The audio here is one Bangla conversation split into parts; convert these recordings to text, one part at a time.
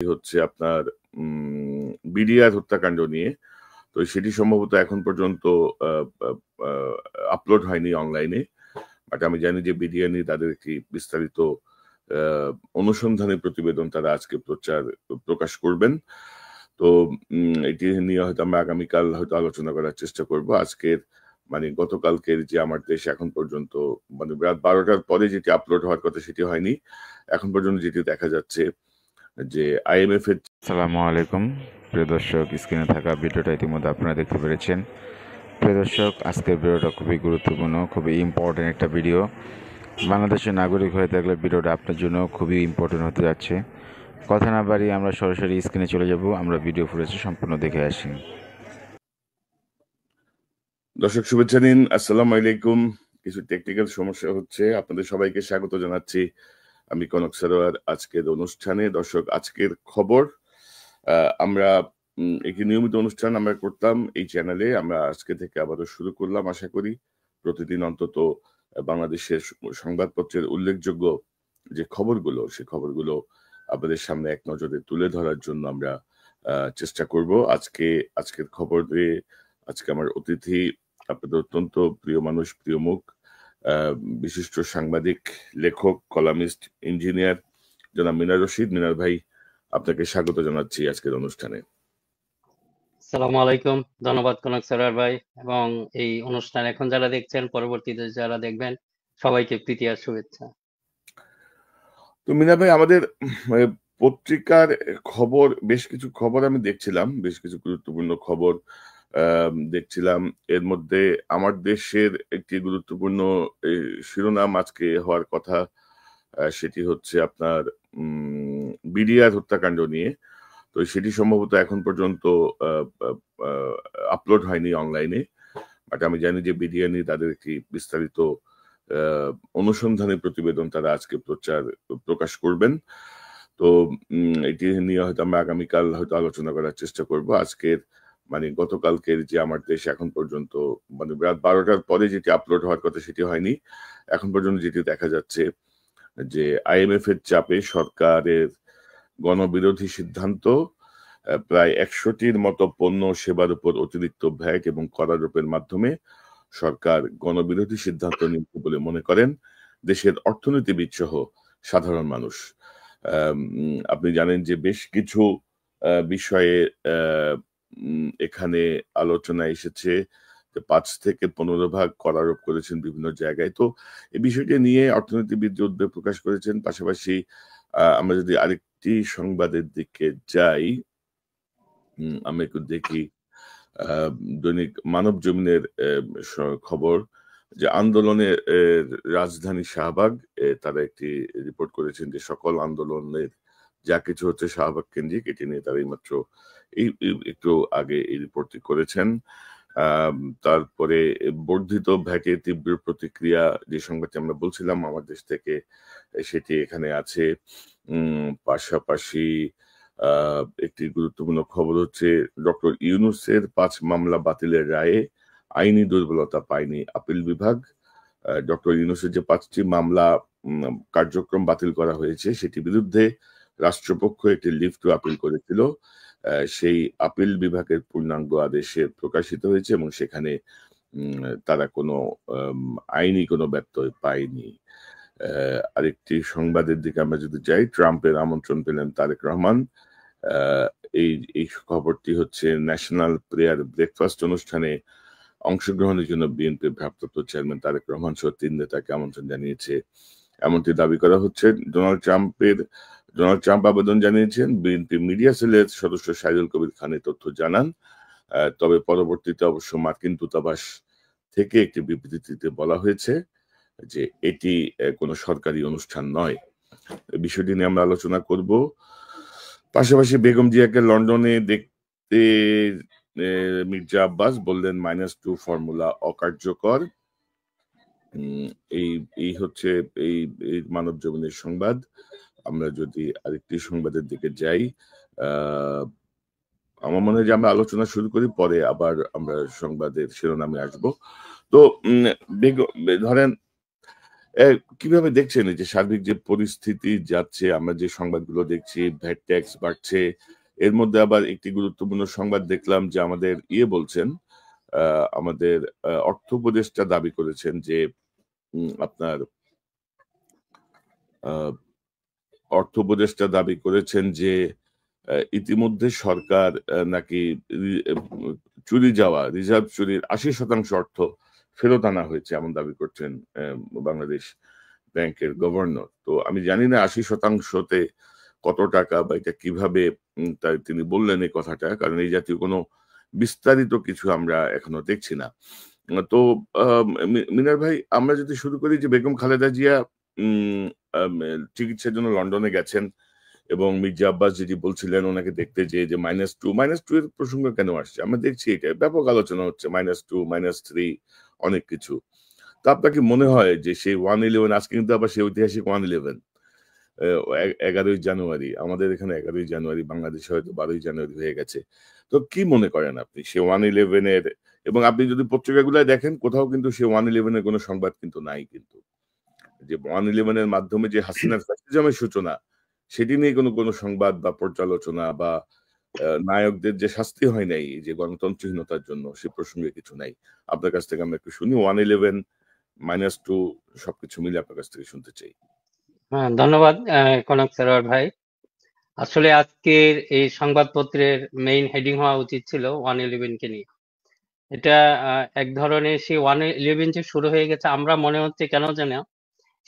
হচ্ছে আপনার বিডিআর হত্যাকাণ্ড নিয়ে। তো সেটি সম্ভবত এখন পর্যন্ত আ আ আ আপলোড হয়নি অনলাইনে। বাট আমি জানি যে বিডিআর নিয়ে তাদের একটি বিস্তারিত আ অনুসন্ধানী প্রতিবেদন তারা আজকে প্রকাশ করবেন। তো এটি নিয়ে হয়তো আমরা আগামীকাল হয়তো আলোচনা করার চেষ্টা করব। আজকের গতকালকের যে আমার দেশ এখন পর্যন্ত রাত ১২ টার পরে যেটি আপলোড হওয়ার কথা সেটি হয়নি। এখন পর্যন্ত যেটি দেখা যাচ্ছে যে আইএমএফ এর আসসালামু আলাইকুম প্রিয় দর্শক, স্ক্রিনে থাকা ভিডিওটা ইতিমধ্যে আপনারা দেখতে পেরেছেন। প্রিয় দর্শক, আজকের ভিডিওটা খুবই গুরুত্বপূর্ণ, খুবই ইম্পর্টেন্ট একটা ভিডিও। বাংলাদেশের নাগরিক হয়ে থাকলে ভিডিওটা আপনার জন্য খুবই ইম্পর্টেন্ট হতে যাচ্ছে। কথা না বাড়িয়ে আমরা সরাসরি স্ক্রিনে চলে যাব, আমরা ভিডিও ফুটেজটা সম্পূর্ণ দেখে আসি। দর্শক শুভেচ্ছা নিন। আসসালামু আলাইকুম। কিছু টেকনিক্যাল সমস্যা হচ্ছে, আপনাদের সবাইকে স্বাগত জানাচ্ছি। আমি কনক সারোয়ার আজকের অনুষ্ঠানে। দর্শক, আজকের খবর আমরা একটি নিয়মিত অনুষ্ঠান আমরা করতাম এই চ্যানেলে। আমরা আজকে থেকে আবারও শুরু করলাম। আশা করি প্রতিদিন অন্তত বাংলাদেশের সংবাদপত্রের উল্লেখযোগ্য যে খবরগুলো, সে খবরগুলো আপনাদের সামনে এক নজরে তুলে ধরার জন্য আমরা চেষ্টা করব। আজকের খবরে আজকে আমার অতিথি আপনাদের অত্যন্ত প্রিয় মানুষ, প্রিয় মুখ, বিশিষ্ট সাংবাদিক, লেখক, কলামিস্ট, ইঞ্জিনিয়ার জনাব মিনার রশিদ। মিনার ভাই, আপনাকে স্বাগত জানাচ্ছি আজকের অনুষ্ঠানে। আসসালামু আলাইকুম। ধন্যবাদ কনক সারোয়ার ভাই, এবং এই অনুষ্ঠান এখন যারা দেখছেন, পরবর্তীতে যারা দেখবেন, সবাইকে প্রীতি আর শুভেচ্ছা। তো মিনার ভাই, আমাদের পত্রিকার খবর, বেশ কিছু খবর আমি দেখছিলাম, বেশ কিছু গুরুত্বপূর্ণ খবর দেখছিলাম। এর মধ্যে আমার দেশের একটি গুরুত্বপূর্ণ শিরোনাম আজকে হওয়ার কথা, সেটি হচ্ছে আপনার বিডিআর হত্যাকাণ্ড নিয়ে। তো সেটি সম্ভবত এখন পর্যন্ত আপলোড হয়নি অনলাইনে। বাট আমি জানি যে বিডিআর নিয়ে তাদের একটি বিস্তারিত অনুসন্ধানী প্রতিবেদন তারা আজকে প্রকাশ করবেন। তো এটি নিয়ে হয়তো আমরা আগামীকাল হয়তো আলোচনা করার চেষ্টা করব। আজকের গতকালকের যে আমার দেশ এখন পর্যন্ত রাত ১২ টার পরে যেটি আপলোড হওয়ার কথা সেটি হয়নি। এখন পর্যন্ত যেটি দেখা যাচ্ছে যে আইএমএফ এর চাপে সরকারের গণবিরোধী সিদ্ধান্ত, প্রায় ১০০টির মতো পণ্য সেবার উপর অতিরিক্ত ভ্যাট এবং করারোপের মাধ্যমে সরকার গণবিরোধী সিদ্ধান্ত নিয়েছে বলে মনে করেন দেশের অর্থনীতিবিদ সহ সাধারণ মানুষ। আপনি জানেন যে বেশ কিছু বিষয়ে এখানে আলোচনা এসেছে, ৫ থেকে ১৫ ভাগ করারোপ করেছেন বিভিন্ন জায়গায়। তো এই বিষয়টি নিয়ে অর্থনীতিবিদ উদ্বেগ প্রকাশ করেছেন। পাশাপাশি আমরা যদি আরেকটি সংবাদের দিকে যাই, আমরা একটু দেখি দৈনিক মানব জমিনের খবর, যে আন্দোলনের রাজধানী শাহবাগ, তারা একটি রিপোর্ট করেছেন যে সকল আন্দোলনের যা কিছু হচ্ছে শাহবাগ কেন্দ্রিক। এটি নিয়ে তারা এইমাত্র একটু আগে এই রিপোর্টটি করেছেন। তারপরে বর্ধিত ভ্যাটে তীব্র প্রতিক্রিয়া, যে সংবাদটি আমরা বলছিলাম আমার দেশ থেকে, সেটি এখানে আছে। পাশাপাশি একটি গুরুত্বপূর্ণ খবর হচ্ছে ডক্টর ইউনূসের ৫ মামলা বাতিলের রায়ে আইনি দুর্বলতা পায়নি আপিল বিভাগ। ডক্টর ইউনূসের যে ৫টি মামলা কার্যক্রম বাতিল করা হয়েছে, সেটি বিরুদ্ধে রাষ্ট্রপক্ষ একটি লিভ টু আপিল করেছিল। সেই আপিল বিভাগের পূর্ণাঙ্গ আদেশে প্রকাশিত হয়েছে এবং সেখানে তারা কোনো আইনি কোনো ব্যত্যয় পায়নি। আরেকটি সংবাদের দিকে আমরা যদি যাই, ট্রাম্পের আমন্ত্রণ পেলেন তারেক রহমান। এই খবরটি হচ্ছে ন্যাশনাল প্রেয়ার ব্রেকফাস্ট অনুষ্ঠানে অংশগ্রহণের জন্য বিএনপির ভারপ্রাপ্ত চেয়ারম্যান তারেক রহমান সহ ৩ নেতাকে আমন্ত্রণ জানিয়েছে, এমনটি দাবি করা হচ্ছে। ডোনাল্ড ট্রাম্প আবেদন জানিয়েছেন। বিএনপি মিডিয়া সেলের সদস্য সাইদুল কবির খান এই তথ্য জানান। তবে পরবর্তীতে অবশ্য মার্কিন দূতাবাস থেকে একটি বিবৃতিতে বলা হয়েছে যে এটি কোনো সরকারি অনুষ্ঠান নয়। বিষয়টি নিয়ে আমরা আলোচনা করব। পাশাপাশি বেগম জিয়াকে লন্ডনে দেখতে মির্জা আব্বাস বললেন -2 ফর্মুলা অকার্যকর। এই হচ্ছে এই মানব জমিনের সংবাদ। আমরা যদি আরেকটি সংবাদের দিকে যাই, আমার মনে হয় যে আমরা আলোচনা শুরু করি, পরে আবার আমরা সংবাদের শিরোনামে আসব। তো ধরেন কিভাবে দেখছেন এই যে সার্বিক যে পরিস্থিতি যাচ্ছে, আমরা যে সংবাদগুলো দেখছি, ভ্যাট ট্যাক্স বাড়ছে, এর মধ্যে আবার একটি গুরুত্বপূর্ণ সংবাদ দেখলাম যে আমাদের বলছেন, আমাদের অর্থ উপদেষ্টা দাবি করেছেন যে আপনার আহ, অর্থ উপদেষ্টা দাবি করেছেন যে ইতিমধ্যে সরকার নাকি চুরি যাওয়া রিজার্ভ চুরির ৮০% অর্থ ফেরত আনা হয়েছে, এমন দাবি করছেন বাংলাদেশ ব্যাংকের গভর্নর। তো আমি জানি না ৮০%তে কত টাকা বা এটা কিভাবে তাই তিনি বললেন এই কথাটা, কারণ এই জাতীয় কোনো বিস্তারিত কিছু আমরা এখনো দেখছি না। তো মিনার ভাই, আমরা যদি শুরু করি যে বেগম খালেদা জিয়া উম, চিকিৎসার জন্য লন্ডনে গেছেন এবং মির্জা আব্বাস যেটি বলছিলেন ওনাকে দেখতে যে -2 এর প্রসঙ্গ কেন আসছে, আমরা দেখছি এটা ব্যাপক আলোচনা হচ্ছে, -2 -3 অনেক কিছু। তো আপনার কি মনে হয় যে সেই 111, আজকে কিন্তু আবার সেই ঐতিহাসিক 111, 11ই জানুয়ারি, আমাদের এখানে 11ই জানুয়ারি, বাংলাদেশে হয়তো 12ই জানুয়ারি হয়ে গেছে। তো কি মনে করেন আপনি সে 111 এর, এবং আপনি যদি পত্রিকাগুলো দেখেন কোথাও কিন্তু সে 111 এর কোনো সংবাদ কিন্তু নাই, কিন্তু যে 111 এর মাধ্যমে যে হাসিনার ফ্যাসিজমের সূচনা, সেটি নিয়ে কোনো সংবাদ বা পর্যালোচনা বা নায়কদের যে শাস্তি হয় নাই এই যে গণতন্ত্রহীনতার জন্য, সে প্রসঙ্গে কিছু নাই। আপনার কাছ থেকে আমরা একটু শুনি, 111 -2 সবকিছু মিলে আপনার কাছ থেকে শুনতে চাই। হ্যাঁ, ধন্যবাদ কনক সরোয়ার ভাই। আসলে আজকের এই সংবাদপত্রের মেইন হেডিং হওয়া উচিত ছিল 111 কে নিয়ে। এটা এক ধরনের সেই 111 যে শুরু হয়ে গেছে, আমরা মনে হচ্ছে কেন যেন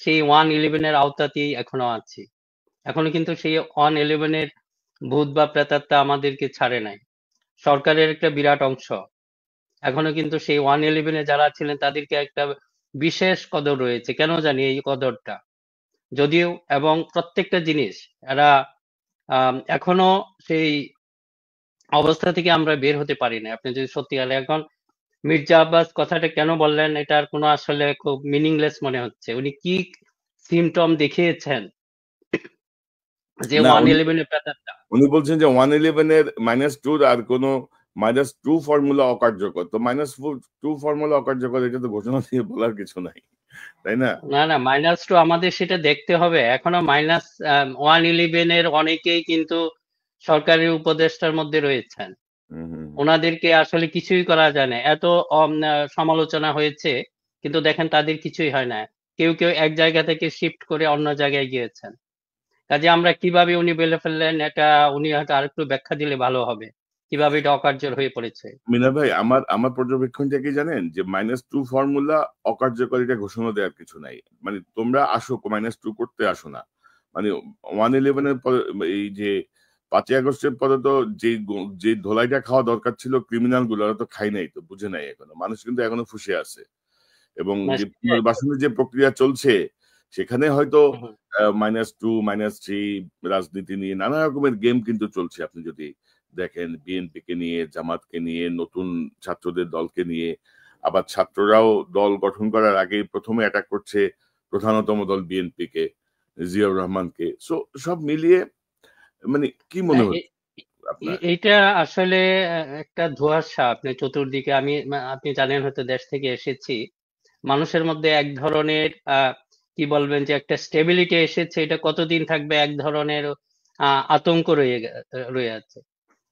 সেই 111 এর আওতাতেই এখনো আছি। এখনো কিন্তু সেই 111 এর ভূত বা প্রেতাত্মা আমাদেরকে ছাড়ে নাই। সরকারের একটা বিরাট অংশ এখনো কিন্তু সেই 111 এ যারা ছিলেন তাদেরকে একটা বিশেষ কদর রয়েছে, কেন জানি এই কদরটা, যদিও এবং প্রত্যেকটা জিনিস এরা এখনো সেই অবস্থা থেকে আমরা বের হতে পারি না। আপনি যদি সত্যিকারে এখন মির্জা আব্বাস কথাটা কেন বললেন, এটার কোনো আসলে খুব মিনিংলেস মনে হচ্ছে। উনি কি সিমটম দেখিয়েছেন যে না, 111 এর প্রেতাত্মা? উনি বলছেন যে 111 এর -2 আর কোনো -2 ফর্মুলা অকার্যকর। তো -2 ফর্মুলা অকার্যকর, এটা তো ঘোষণা দিয়ে বলার কিছু নাই, তাই না? না না, -2 আমাদের সেটা দেখতে হবে। এখনো -111 এর অনেকেই কিন্তু সরকারি উপদেষ্টার মধ্যে রয়েছেন। হুম, হুম, হুম। ওনাদেরকে আসলে কিছুই করা যায় না। এত সমালোচনা হয়েছে, কিন্তু দেখেন তাদের কিছুই হয় না। কেউ কেউ এক জায়গা থেকে শিফট করে অন্য জায়গায় গিয়েছেন। কাজে আমরা কিভাবে উনি বলে ফেললেন, এটা উনি হয়তো আরেকটু ব্যাখ্যা দিলে ভালো হবে, কিভাবে এটা অকার্যকর হয়ে পড়েছে। মিনা ভাই, আমার পর্যবেক্ষণটা কি জানেন, যে -2 ফর্মুলা অকার্যকারিতা ঘোষণা দেওয়ার কিছু নাই। মানে তোমরা আসো, -2 করতে আসো না। মানে 111 এর পরে, এই যে 5ই আগস্টের পরে তো যে ধোলাইটা খাওয়া দরকার ছিল ক্রিমিনাল গুলো, ওরা তো খাই নাই, তো বুঝে নাই এখনো। মানুষ কিন্তু এখনো ফুঁসে আছে, এবং না, যে সেটাই তো। পুনর্বাসনের যে প্রক্রিয়া চলছে সেখানে হয়তো হুম, হুম। -2 -3 রাজনীতি নিয়ে নানা রকমের গেম কিন্তু চলছে। আপনি যদি দেখেন বিএনপি কে নিয়ে, জামাতকে নিয়ে, নতুন ছাত্রদের দলকে নিয়ে, আবার ছাত্ররাও দল গঠন করার আগে প্রথমে অ্যাটাক করছে প্রধানতম দল বিএনপি কে, জিয়াউর রহমানকে। সো সব মিলিয়ে মানে কি মনে হ্যাঁ, হচ্ছে আপনার? এইটা আসলে একটা ধোঁয়াশা। আপনি চতুর্দিকে, আপনি জানেন হয়তো, দেশ থেকে এসেছি। মানুষের মধ্যে এক ধরনের কি বলবেন যে একটা স্টেবিলিটি এসেছে, এটা কতদিন থাকবে এক ধরনের আতঙ্ক রয়ে আছে।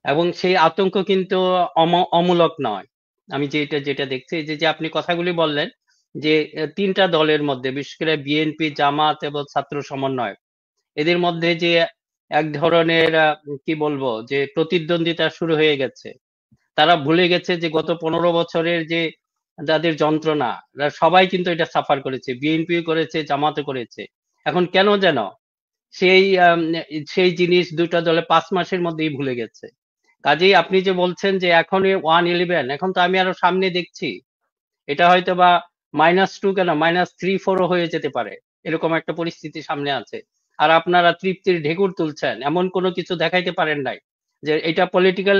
এবং সেই আতঙ্ক কিন্তু অমূলক নয়। আমি যেটা দেখছি, যে যে আপনি কথাগুলি বললেন, যে তিনটা দলের মধ্যে, বিশেষ করে বিএনপি, জামাত এবং ছাত্র সমন্বয়, এদের মধ্যে যে এক ধরনের কি বলবো যে প্রতিদ্বন্দ্বিতা শুরু হয়ে গেছে। তারা ভুলে গেছে যে গত 15 বছরের যে যাদের যন্ত্রণা, সবাই কিন্তু এটা সাফার করেছে, বিএনপি করেছে, জামাতও করেছে। এখন কেন যেন সেই সেই জিনিস দুটা দলে 5 মাসের মধ্যেই ভুলে গেছে। কাজেই আপনি যে বলছেন যে এখন 111, এখন তো আমি আরো সামনে দেখছি এটা হয়তো বা -2 কেন, -3-4ও হয়ে যেতে পারে, এরকম একটা পরিস্থিতি সামনে আছে। আর আপনারা তৃপ্তির ঢেকুর তুলছেন, এমন কোনো কিছু দেখাইতে পারেন নাই যে এটা পলিটিক্যাল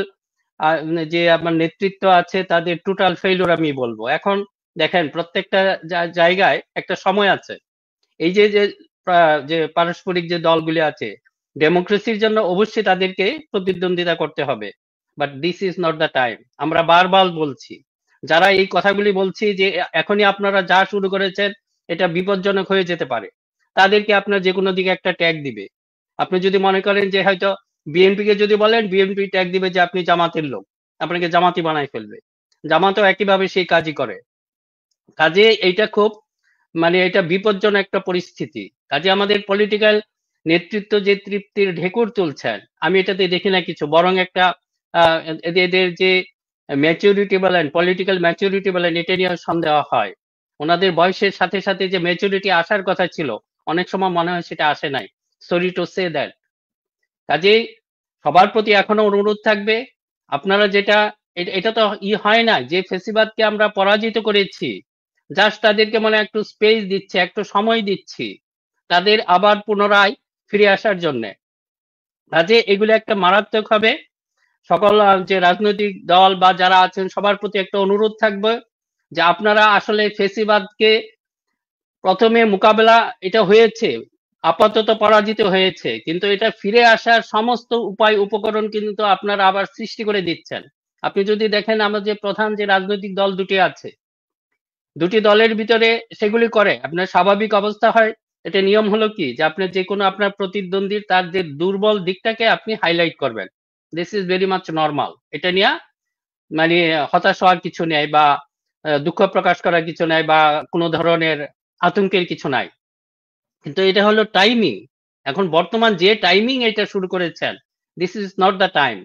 যে আপনার নেতৃত্ব আছে তাদের টোটাল ফেইলিউর আমি বলবো। এখন দেখেন প্রত্যেকটা জায়গায় একটা সময় আছে। এই যে যে যে পারস্পরিক যে দলগুলি আছে, ডেমোক্রেসির জন্য অবশ্যই তাদেরকে প্রতিদ্বন্দ্বিতা করতে হবে, but this is not the time. আমরা বারবার বলছি, যারা এই কথাগুলি বলছি, যে এখনই আপনারা যা শুরু করেছেন এটা বিপজ্জনক হয়ে যেতে পারে। তাদেরকে আপনার যে কোনো দিকে একটা ট্যাগ দিবে। আপনি যদি মনে করেন যে হয়তো বিএনপিকে যদি বলেন, বিএনপি ট্যাগ দিবে যে আপনি জামাতের লোক, আপনাকে জামাতি বানায় ফেলবে। জামাতও একইভাবে সেই কাজই করে। কাজে এইটা খুব এটা বিপজ্জনক একটা পরিস্থিতি। কাজে আমাদের পলিটিক্যাল নেতৃত্ব যে তৃপ্তির ঢেকুর তুলছেন, আমি এটাতে দেখি না কিছু। বরং একটা এদের যে ম্যাচুরিটি বলেন, পলিটিক্যাল ম্যাচুরিটি বলেন, এটা নিয়ে সন্দেহ হয়। ওনাদের বয়সের সাথে সাথে যে ম্যাচুরিটি আসার কথা ছিল, অনেক সময় মনে হয় সেটা আসে নাই। Sorry to say that. কাজেই সবার প্রতি এখনো অনুরোধ থাকবে, আপনারা যেটা এটা তো হয় না যে ফেসিবাদকে আমরা পরাজিত করেছি, জাস্ট তাদেরকে একটু স্পেস দিচ্ছে, একটু সময় দিচ্ছি তাদের আবার পুনরায় ফিরে আসার জন্য। কাজে এগুলো একটা মারাত্মক হবে। সকল যে রাজনৈতিক দল বা যারা আছেন সবার প্রতি একটা অনুরোধ থাকবে যে আপনারা আসলে ফেসিবাদকে প্রথমে মোকাবেলা এটা হয়েছে, আপাতত পরাজিত হয়েছে, কিন্তু এটা ফিরে আসার সমস্ত উপায় উপকরণ কিন্তু আপনারা আবার সৃষ্টি করে দিচ্ছেন। আপনি যদি দেখেন আমাদের প্রধান যে রাজনৈতিক দল দুটি আছে, দুটি দলের ভিতরে সেগুলি করে। আপনার স্বাভাবিক অবস্থা হয়, এটা নিয়ম হলো কি যে আপনি যে কোনো আপনার প্রতিদ্বন্দ্বীর তার যে দুর্বল দিকটাকে আপনি হাইলাইট করবেন। This is very much normal. এটা নিয়ে হতাশ হওয়ার কিছু নেই, বা দুঃখ প্রকাশ করার কিছু নাই, বা কোনো ধরনের আতঙ্কের কিছু নাই। কিন্তু এটা হলো টাইমিং। এখন বর্তমান যে টাইমিং এটা শুরু করেছেন, this is not the time.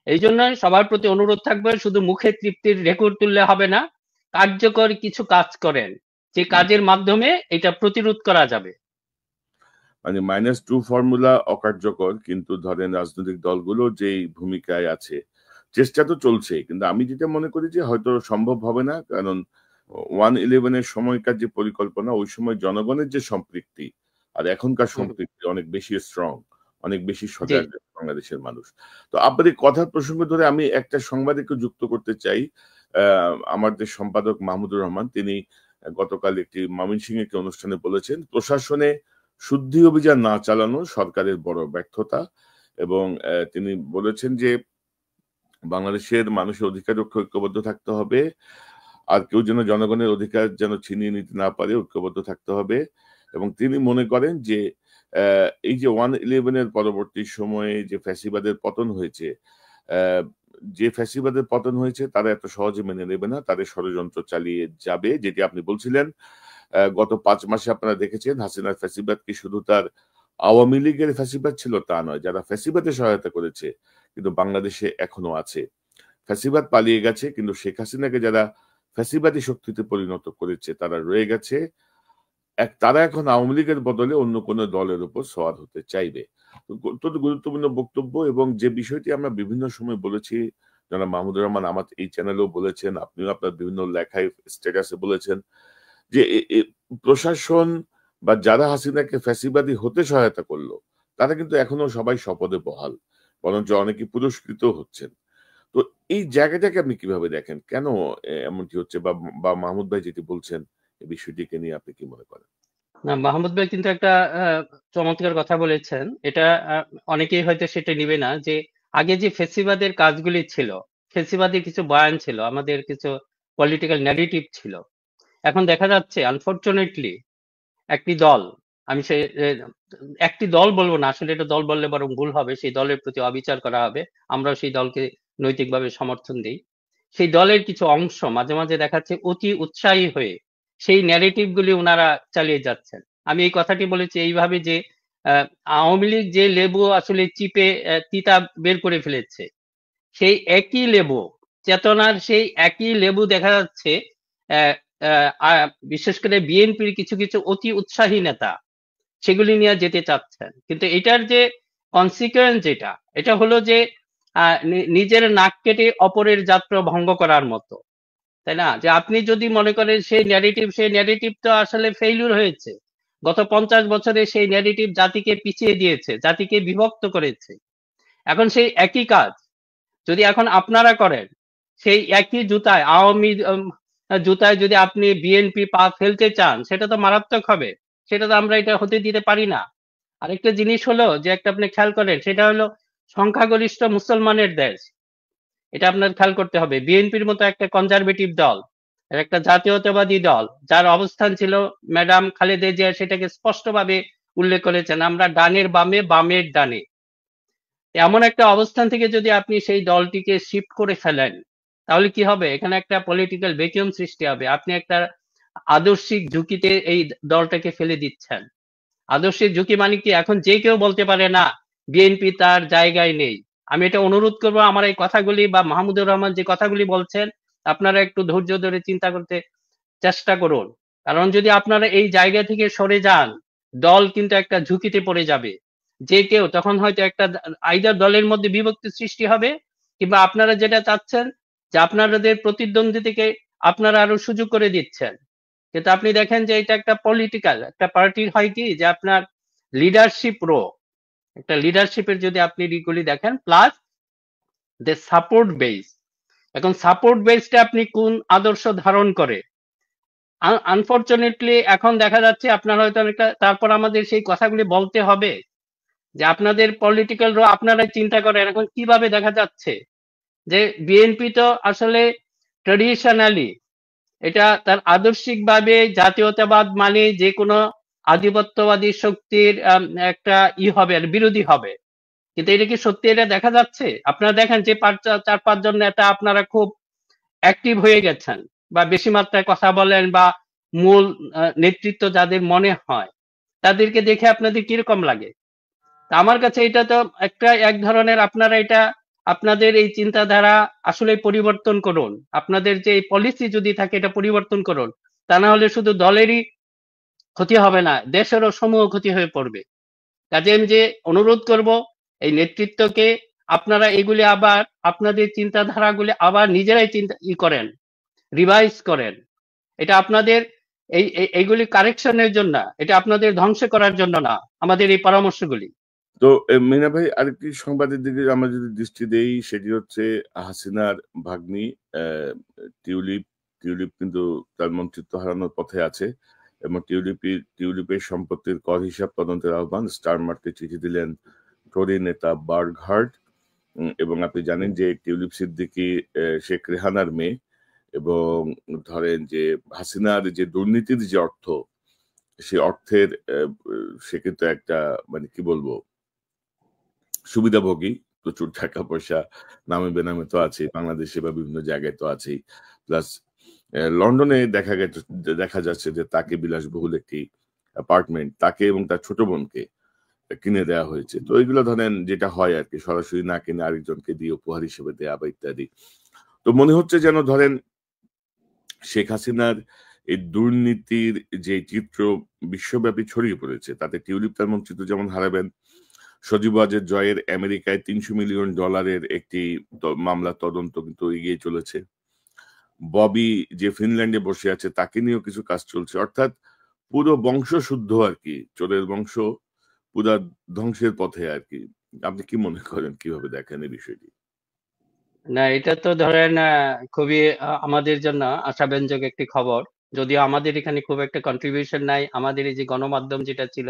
এই জন্য সবার প্রতি অনুরোধ থাকবে, শুধু মুখে তৃপ্তির রেকর্ড তুললে হবে না, কার্যকর কিছু কাজ করেন, যে কাজের মাধ্যমে এটা প্রতিরোধ করা যাবে। মানে -2 ফর্মুলা অকার্যকর, কিন্তু ধরেন রাজনৈতিক দলগুলো যেই ভূমিকায় আছে, চেষ্টা তো চলছে, কিন্তু আমি যেটা মনে করি যে হয়তো সম্ভব হবে না, কারণ 1/11 এর সময়কার যে পরিকল্পনা, ওই সময় জনগণের যে সম্পৃক্তি আর এখনকার সম্পৃক্তি অনেক বেশি স্ট্রং, অনেক বেশি জি। সজাগ বাংলাদেশের মানুষ। তো আপনার এই কথার প্রসঙ্গ ধরে আমি একটা সংবাদ একটু যুক্ত করতে চাই। আমাদের সম্পাদক মাহমুদুর রহমান, তিনি গতকাল একটি ময়মনসিংহে একটি অনুষ্ঠানে বলেছেন, প্রশাসনে শুদ্ধি অভিযান না চালানো সরকারের বড় ব্যর্থতা। এবং তিনি বলেছেন যে বাংলাদেশের মানুষের অধিকার রক্ষায় ঐক্যবদ্ধ থাকতে হবে, আর কেউ যেন জনগণের অধিকার যেন ছিনিয়ে নিতে না পারে, ঐক্যবদ্ধ থাকতে হবে। এবং তিনি মনে করেন যে এই যে 1/11 এর পরবর্তী সময়ে যে ফ্যাসিবাদের পতন হয়েছে, যে ফ্যাসিবাদের পতন হয়েছে তারা এত সহজে মেনে নেবে না, তাদের ষড়যন্ত্র চালিয়ে যাবে। যেটি আপনি বলছিলেন, গত ৫ মাসে আপনারা দেখেছেন হাসিনার ফ্যাসিবাদ কি শুধু তার আওয়ামী লীগের ফ্যাসিবাদ ছিল তা নয়, যারা ফ্যাসিবাদে সহায়তা করেছে কিন্তু বাংলাদেশে এখনো আছে। ফ্যাসিবাদ পালিয়ে গেছে, কিন্তু শেখ হাসিনাকে যারা ফ্যাসিবাদী শক্তিতে পরিণত করেছে তারা রয়ে গেছে। তারা এখন আওয়ামী লীগের বদলে অন্য কোনো দলের উপর সওয়ার হতে চাইবে। তো অত্যন্ত গুরুত্বপূর্ণ বক্তব্য, এবং যে বিষয়টি আমরা বিভিন্ন সময় বলেছি, জনাব মাহমুদুর রহমান আমার এই চ্যানেলেও বলেছেন, আপনিও আপনার বিভিন্ন লেখায় স্ট্যাটাসে বলেছেন যে প্রশাসন বা যারা হাসিনাকে ফ্যাসিবাদী হতে সহায়তা করলো তারা কিন্তু এখনো সবাই শপথে বহাল, বরঞ্চ অনেকে পুরস্কৃত হচ্ছেন। তো এই জায়গাটাকে আপনি কিভাবে দেখেন? কেন এমনটি হচ্ছে, বা বা মাহমুদ ভাই যেটি বলছেন এই বিষয়টিকে নিয়ে আপনি কি মনে করেন? না, মাহমুদ ভাই কিন্তু একটা চমৎকার কথা বলেছেন। এটা অনেকেই হয়তো সেটা নিবে না, যে আগে যে ফেসিবাদের কাজগুলি ছিল, ফেসিবাদের কিছু বয়ান ছিল, আমাদের কিছু পলিটিক্যাল ন্যারেটিভ ছিল। এখন দেখা যাচ্ছে আনফরচুনেটলি একটি দল, আমি সে একটি দল বলবো না, আসলে এটা দল বললে বরং ভুল হবে, সেই দলের প্রতি অবিচার করা হবে। আমরাও সেই দলকে নৈতিকভাবে সমর্থন দিই। সেই দলের কিছু অংশ মাঝে মাঝে দেখাচ্ছে অতি উৎসাহী হয়ে সেই ন্যারেটিভ গুলি ওনারা চালিয়ে যাচ্ছেন। আমি এই কথাটি বলেছি এইভাবে যে আওয়ামী লীগ যে লেবু আসলে চিপে তিতা বের করে ফেলেছে, সেই একই লেবু, চেতনার সেই একই লেবু দেখা যাচ্ছে আহ, বিশেষ করে বিএনপির কিছু কিছু অতি উৎসাহী নেতা সেগুলি নিয়ে যেতে চাচ্ছেন। কিন্তু এটার যে কনসিকুয়েন্স, এটা হলো যে নিজের নাক কেটে অপরের যাত্রা ভঙ্গ করার মতো, তাই না? যে আপনি যদি মনে করেন সেই ন্যারেটিভ তো আসলে ফেইলিউর হয়েছে। গত 50 বছরে সেই ন্যারেটিভ জাতিকে পিছিয়ে দিয়েছে, জাতিকে বিভক্ত করেছে। এখন সেই একই কাজ যদি এখন আপনারা করেন, সেই একই জুতায় জুতায় যদি আপনি বিএনপি পা ফেলতে চান, সেটা তো মারাত্মক হবে। সেটা তো আমরা এটা হতে দিতে পারি না। আরেকটা জিনিস হলো যে একটা আপনি খেয়াল করেন, সেটা হলো সংখ্যাগরিষ্ঠ মুসলমানের দেশ। এটা আপনার খেয়াল করতে হবে। বিএনপির মতো একটা কনজারভেটিভ দল এর একটা জাতীয়তাবাদী দল, যার অবস্থান ছিল, ম্যাডাম খালেদা জিয়া সেটাকে স্পষ্টভাবে উল্লেখ করেছেন, আমরা ডানের বামে, বামের ডানে। এমন একটা অবস্থান থেকে যদি আপনি সেই দলটিকে শিফট করে ফেলেন, তাহলে কি হবে? এখানে একটা পলিটিক্যাল ভ্যাকুয়াম সৃষ্টি হবে। আপনি একটা আদর্শিক ঝুঁকিতে এই দলটাকে ফেলে দিচ্ছেন। আদর্শিক ঝুঁকি মানে কি? এখন যে কেউ বলতে পারে না বিএনপি তার জায়গায় নেই। আমি এটা অনুরোধ করবো, আমার এই কথাগুলি বা মাহমুদুর রহমান যে কথাগুলি বলছেন, আপনারা একটু ধৈর্য ধরে চিন্তা করতে চেষ্টা করুন। কারণ যদি আপনারা এই জায়গা থেকে সরে যান, দল কিন্তু একটা ঝুঁকিতে পড়ে যাবে। যে কেউ তখন হয়তো একটা আইদার দলের মধ্যে বিভক্তি সৃষ্টি হবে, কিংবা আপনারা যেটা চাচ্ছেন যে আপনাদের প্রতিদ্বন্দ্বীকে আপনারা আরো সুযোগ করে দিচ্ছেন। কিন্তু আপনি দেখেন যে এটা একটা পলিটিক্যাল একটা পার্টির হয় কি, যে আপনার লিডারশিপ রো, একটা লিডারশিপের যদি আপনি দিকগুলি দেখেন, প্লাস দ্য সাপোর্ট বেস। এখন সাপোর্ট বেসটা আপনি কোন আদর্শ ধারণ করে, আনফরচুনেটলি এখন দেখা যাচ্ছে আপনার হয়তো অনেকটা, তারপর আমাদের সেই কথাগুলি বলতে হবে যে আপনাদের পলিটিক্যাল রো আপনারা চিন্তা করেন এখন কিভাবে দেখা যাচ্ছে যে বিএনপি তো আসলে ট্রেডিশনালি এটা তার আদর্শিকভাবে জাতীয়তাবাদ মানে যে কোনো আধিপত্যবাদী শক্তির একটা হবে আর বিরোধী হবে। কিন্তু এটা কি সত্যি এটা দেখা যাচ্ছে? আপনারা দেখেন যে 4-5 জন নেতা আপনারা খুব অ্যাক্টিভ হয়ে গেছেন, বা বেশি মাত্রায় কথা বলেন, বা মূল নেতৃত্ব যাদের মনে হয়, তাদেরকে দেখে আপনাদের কিরকম লাগে? তা আমার কাছে এটা তো একটা এক ধরনের, আপনারা এটা আপনাদের এই চিন্তাধারা আসলে পরিবর্তন করুন। আপনাদের যে পলিসি যদি থাকে এটা পরিবর্তন করুন। তা না হলে শুধু দলেরই ক্ষতি হবে না, দেশেরও সমূহ ক্ষতি হয়ে পড়বে। কাজে আমি যে অনুরোধ করব, এই নেতৃত্বকে আপনারা এগুলি আবার আপনাদের চিন্তাধারাগুলি আবার নিজেরাই করেন, রিভাইজ করেন। এটা আপনাদের এইগুলি কারেকশনের জন্য, এটা আপনাদের ধ্বংস করার জন্য না, আমাদের এই পরামর্শগুলি। তো মিনা ভাই, আরেকটি সংবাদের দিকে আমরা যদি দৃষ্টি দেই, সেটি হচ্ছে হাসিনার ভাগ্নি টিউলিপ। টিউলিপ কিন্তু তার মন্ত্রিত্ব হারানোর পথে আছে, এবং টিউলিপের সম্পত্তির কর হিসাব তদন্তের আহ্বান স্টার মার্ককে চিঠি দিলেন টরি নেতা বার্গহার্ট। এবং আপনি জানেন যে টিউলিপ সিদ্দিকী শেখ রেহানার মেয়ে, এবং ধরেন যে হাসিনার যে দুর্নীতির যে অর্থ, সে অর্থের সে কিন্তু একটা, মানে কি বলবো, সুবিধাভোগী। প্রচুর টাকা পয়সা নামে বেনামে তো আছে, বাংলাদেশে বা বিভিন্ন জায়গায় তো আছেই। প্লাস লন্ডনে দেখা যাচ্ছে যে তাকে বিলাসবহুল একটি অ্যাপার্টমেন্ট তাকে এবং তার ছোট বোনকে কিনে দেওয়া হয়েছে। তো এগুলো ধরেন যেটা হয় আর কি, সরাসরি না কিনে আরেকজনকে দিয়ে উপহার হিসেবে দেয়া বা ইত্যাদি। তো মনে হচ্ছে যেন ধরেন শেখ হাসিনার এই দুর্নীতির যে চিত্র বিশ্বব্যাপী ছড়িয়ে পড়েছে, তাতে টিউলিপ তার মন্ত্রিত্ব যেমন হারাবেন, সজীব ওয়াজেদ জয়ের আমেরিকায় $300 মিলিয়ন একটি মামলা তদন্ত কিন্তু এগিয়ে চলেছে। ববি যে ফিনল্যান্ডে বসে আছে তাকে নিয়েও কিছু কাজ চলছে। অর্থাৎ পুরো বংশ শুদ্ধ আর কি, চোরের বংশ পুরা ধ্বংসের পথে আর কি। আপনি কি মনে করেন, কিভাবে দেখেন এই বিষয়টি? না, এটা তো ধরেন খুবই আমাদের জন্য আশাব্যঞ্জক একটি খবর। যদিও আমাদের এখানে খুব একটা কন্ট্রিবিউশন নাই, আমাদের এই যে গণমাধ্যম যেটা ছিল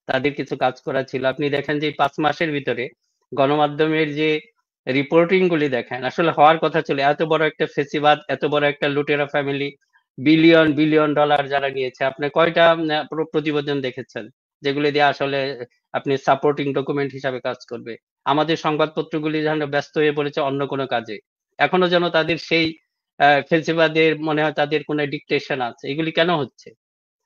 তাদের কিছু কাজ করা ছিল। আপনি দেখেন যে 5 মাসের ভিতরে গণমাধ্যমের যে রিপোর্টিং গুলি দেখেন, আসলে হওয়ার কথা ছিল, এত বড় একটা ফেসিবাদ, এত বড় একটা লুটেরা ফ্যামিলি, বিলিয়ন বিলিয়ন ডলার যারা নিয়েছে, আপনি কয়টা প্রতিবেদন দেখেছেন যেগুলি দিয়ে আসলে আপনি সাপোর্টিং ডকুমেন্ট হিসাবে কাজ করবে? আমাদের সংবাদপত্রগুলি যেন ব্যস্ত হয়ে পড়েছে অন্য কোনো কাজে, এখনো যেন তাদের সেই ফেসিবাদের মনে হয় তাদের কোনো ডিকটেশন আছে। এগুলি কেন হচ্ছে?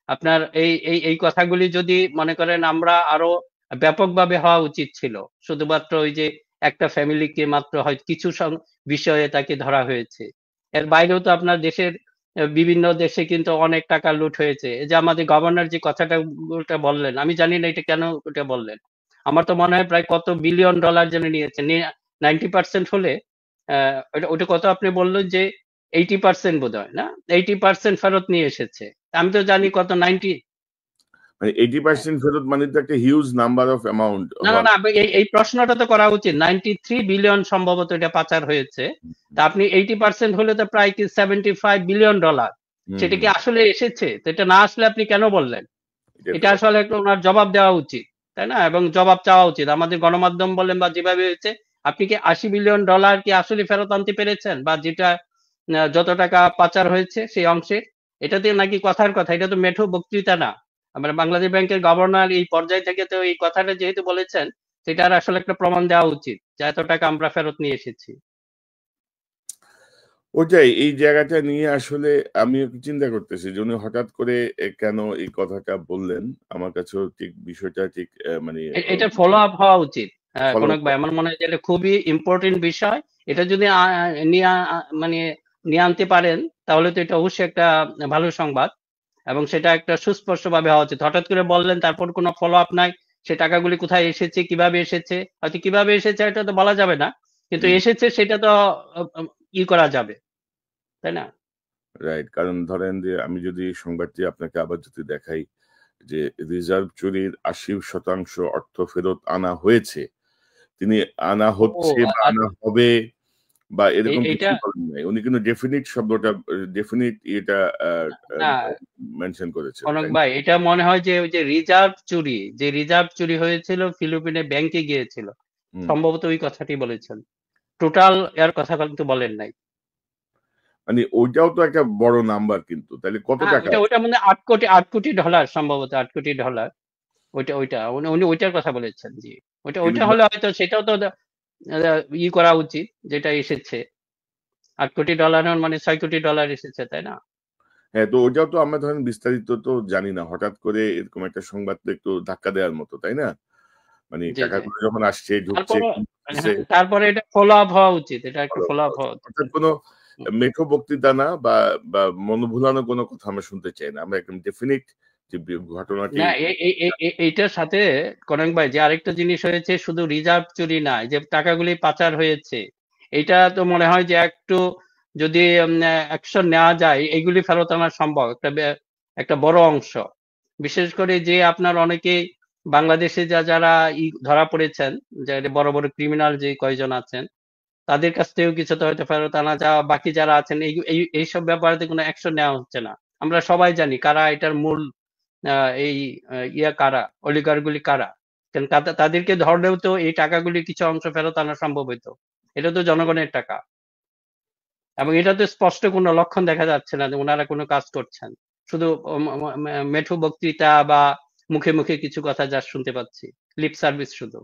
আপনার এই এই এই কথাগুলি যদি মনে করেন আমরা আরো ব্যাপকভাবে হওয়া উচিত ছিল। শুধুমাত্র ওই যে একটা ফ্যামিলিকে মাত্র হয় কিছু বিষয়ে তাকে ধরা হয়েছে, এর বাইরেও তো আপনার দেশের বিভিন্ন দেশে কিন্তু অনেক টাকা লুট হয়েছে। এই যে আমাদের গভর্নর যে কথাটা ওটা বললেন, আমি জানি না এটা কেন ওটা বললেন। আমার তো মনে হয় প্রায় কত বিলিয়ন ডলার যেন নিয়েছে, 90% হলে ওটা কত আপনি বললেন যে 80% বোধ হয়, না 80% ফেরত নিয়ে এসেছে। আমি তো জানি কত 90। মানে 80% ফেরত, মানে তো একটা হিউজ নাম্বার অফ অ্যামাউন্ট। না না না, এই প্রশ্নটা তো করা উচিত। 93 বিলিয়ন সম্ভবত এটা পাচার হয়েছে। তা আপনি 80% হলে তো প্রায় কি 75 বিলিয়ন ডলার, সেটা কি আসলে এসেছে? তো এটা না আসলে আপনি কেন বললেন? এটা আসলে একটা ওনার জবাব দেওয়া উচিত, তাই না? এবং জবাব চাওয়া উচিত। আমাদের গণমাধ্যম বলেন বা যেভাবে হয়েছে, আপনি কি 80 বিলিয়ন ডলার কি আসলে ফেরত আনতে পেরেছেন? বা যেটা যত টাকা পাচার হয়েছে সেই অংশে, এটাতে নাকি কথার কথা, এটা তো মেঠো বক্তৃতা না। আমরা বাংলাদেশ ব্যাংকের গভর্নর এই পর্যায় থেকে তো এই কথাটা যেহেতু বলেছেন, সেটার আসলে একটা প্রমাণ দেওয়া উচিত যে এত টাকা আমরা ফেরত নিয়ে এসেছি। ওটাই এই জায়গাটা নিয়ে আসলে আমিও একটু চিন্তা করতেছি যে উনি হঠাৎ করে কেন এই কথাটা বললেন। আমার কাছেও ঠিক বিষয়টা ঠিক মানে এটা ফলো আপ হওয়া উচিত। ফলো কনক ভাই, আমার মনে হয় যে এটা খুবই ইম্পর্টেন্ট বিষয়। এটা যদি নিয়ে মানে নিয়ে আনতে পারেন, তাহলে তো এটা অবশ্যই একটা ভালো সংবাদ, এবং সেটা একটা সুস্পষ্টভাবে হওয়া উচিত। হঠাৎ করে বললেন, তারপর কোনো ফলো আপ নাই, সে টাকাগুলি কোথায় এসেছে, কিভাবে এসেছে, হয়তো কিভাবে এসেছে এটা তো বলা যাবে না, কিন্তু এসেছে সেটা তো করা যাবে, তাই না? রাইট। কারণ ধরেন যে আমি যদি সংবাদটি আপনাকে আবার যদি দেখাই যে রিজার্ভ চুরির ৮০% অর্থ ফেরত আনা হয়েছে। তিনি আনা ও হচ্ছে বা আর আনা হবে বা এরকম এইটা কিছুই বলেন নাই। উনি কিন্তু ডেফিনিট শব্দটা ডেফিনিট এটা আ আ না মেনশন করেছেন, কনক তাই না? ভাই, এটা মনে হয় যে ওই যে রিজার্ভ চুরি হয়েছিল ফিলিপিনে ব্যাংকে গিয়েছিল, হুম। সম্ভবত ওই কথাটি বলেছেন। টোটাল এর কথা কিন্তু বলেন নাই। মানে ওইটাও তো একটা বড় নাম্বার কিন্তু। তাইলে কত হ্যাঁ, টাকা? ওইটা মনে হয় ৮ কোটি ডলার, সম্ভবত ৮ কোটি ডলার। ওইটা উনি উনি ওইটার কথা বলেছেন, জি। ওইটা কিন্তু হলে হয়তো সেটাও তো করা উচিত, যেটা এসেছে। ৮ কোটি ডলার মানে ৬ কোটি ডলার এসেছে, তাই না? হ্যাঁ, তো ওইটাও তো আমরা ধরেন বিস্তারিত তো জানি না। হঠাৎ করে এরকম একটা সংবাদ তো একটু ধাক্কা দেওয়ার মতো, তাই না? মানে জি, জি। টাকাগুলো যখন আসছে, ঢুকছে, তারপরও কি করতেছে, হ্যাঁ, তারপরে এটা ফলো আপ হওয়া উচিত। এটা একটু ফলো ফলো করা আপ উচিত। হওয়া উচিত। অর্থাৎ কোনো হুম। মেঠো বক্তৃতা না বা মনোভুলানো কোনো কথা আমরা শুনতে চাই না। আমরা একদম ডেফিনিট যে ঘটনাটি না, এইটার সাথে কনক ভাই, যে আরেকটা জিনিস হয়েছে, শুধু রিজার্ভ চুরি না, এই যে টাকাগুলি পাচার হয়েছে, এটা তো মনে হয় যে একটু যদি অ্যাকশন নেওয়া যায়, এগুলি ফেরত আনা সম্ভব, একটা বড় অংশ। বিশেষ করে যে আপনার অনেকেই বাংলাদেশে যারা ধরা পড়েছেন, যে বড় বড় ক্রিমিনাল যে কয়জন আছেন, তাদের কাছ থেকেও কিছুটা হয়তো ফেরত আনা যাওয়া, বাকি যারা আছেন এইসব ব্যাপারে কোনো অ্যাকশন নেওয়া হচ্ছে না। আমরা সবাই জানি কারা এটার মূল, এই কারা, অলিগার গুলি কারা। কারণ তাদেরকে ধরলেও তো এই টাকাগুলি কিছু অংশ ফেরত আনা সম্ভব হইতো। এটা তো জনগণের টাকা, এবং এটা তো স্পষ্ট কোনো লক্ষণ দেখা যাচ্ছে না যে ওনারা কোনো কাজ করছেন। শুধু মেঠো বক্তৃতা বা মুখে মুখে কিছু কথা যা শুনতে পাচ্ছি, লিপ সার্ভিস শুধু।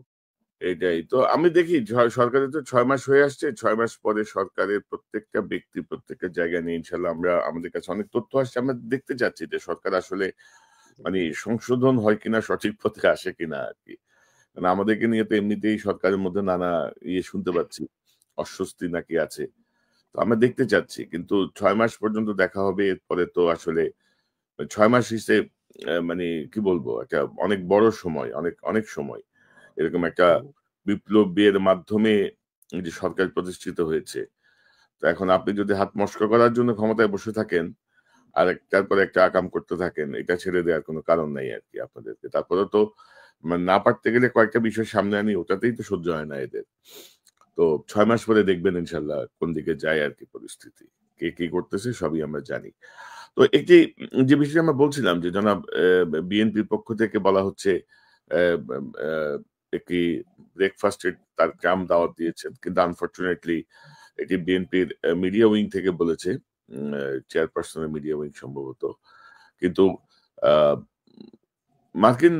এইটাই। তো আমি দেখি সরকারের তো ৬ মাস হয়ে আসছে। ৬ মাস পরে সরকারের প্রত্যেকটা ব্যক্তি প্রত্যেকটা জায়গা নিয়ে ইনশাআল্লাহ আমাদের কাছে অনেক তথ্য আসছে। আমরা দেখতে চাচ্ছি যে সরকার আসলে মানে সংশোধন হয় কিনা, সঠিক পথে আসে কিনা আরকি। মানে আমাদেরকে নিয়ে তো এমনিতেই সরকারের মধ্যে নানা শুনতে পাচ্ছি। অস্বস্তি নাকি আছে। তো আমরা দেখতে চাচ্ছি। কিন্তু ৬ মাস পর্যন্ত দেখা হবে। এরপরে তো আসলে ৬ মাস হিসেব মানে কি বলবো? একটা অনেক বড় সময়, অনেক, অনেক সময়। এরকম একটা বিপ্লবের মাধ্যমে এই যে সরকার প্রতিষ্ঠিত হয়েছে। তো এখন আপনি যদি হাত মস্ক করার জন্য ক্ষমতায় বসে থাকেন, আর একটার পর একটা আকাম করতে থাকেন, এটা ছেড়ে দেওয়ার কোনো কারণ নাই আরকি আপনাদেরকে। তারপরেও তো মানে না পারতে গেলে কয়েকটা বিষয় সামনে আনি, ওটাতেই তো সহ্য হয় না এদের। তো ৬ মাস পরে দেখবেন ইনশাআল্লাহ কোন দিকে যায় আরকি পরিস্থিতি। কে কি করতেছে সবই আমরা জানি। তো একটি যে বিষয়টা আমরা বলছিলাম যে জনাব বিএনপির পক্ষ থেকে বলা হচ্ছে অ্যা অ্যা একটি ব্রেকফাস্টের তার ট্রাম দাওয়াত দিয়েছেন। কিন্তু আনফরচুনেটলি এটি বিএনপির মিডিয়া উইং থেকে বলেছে। চেয়ারপারসনের মিডিয়া উইং সম্ভবত। কিন্তু আ মার্কিন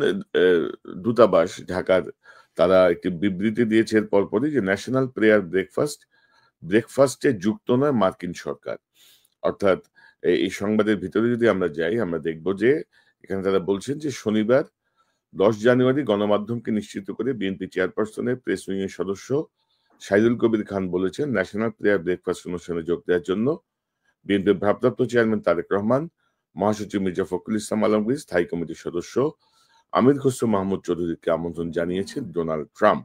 দূতাবাস ঢাকার তারা একটি বিবৃতি দিয়েছে এর পরপরই যে ন্যাশনাল প্রেয়ার ব্রেকফাস্টে যুক্ত নয় মার্কিন সরকার। অর্থাৎ এই সংবাদের ভিতরে যদি আমরা যাই আমরা দেখব যে এখানে তারা বলছেন যে শনিবার ১০ জানুয়ারি গণমাধ্যমকে নিশ্চিত করে বিএনপি চেয়ারপারসনের প্রেস উইং এর সদস্য সাইদুল কবির খান বলেছেন ন্যাশনাল প্রেয়ার ব্রেকফাস্ট অনুষ্ঠানে যোগ দেওয়ার জন্য বিএনপির ভারপ্রাপ্ত চেয়ারম্যান তারেক রহমান, মহাসচিব মির্জা ফখরুল ইসলাম আলমগীর, স্থায়ী কমিটির সদস্য আমির খসরু মাহমুদ চৌধুরীকে আমন্ত্রণ জানিয়েছেন ডোনাল্ড ট্রাম্প।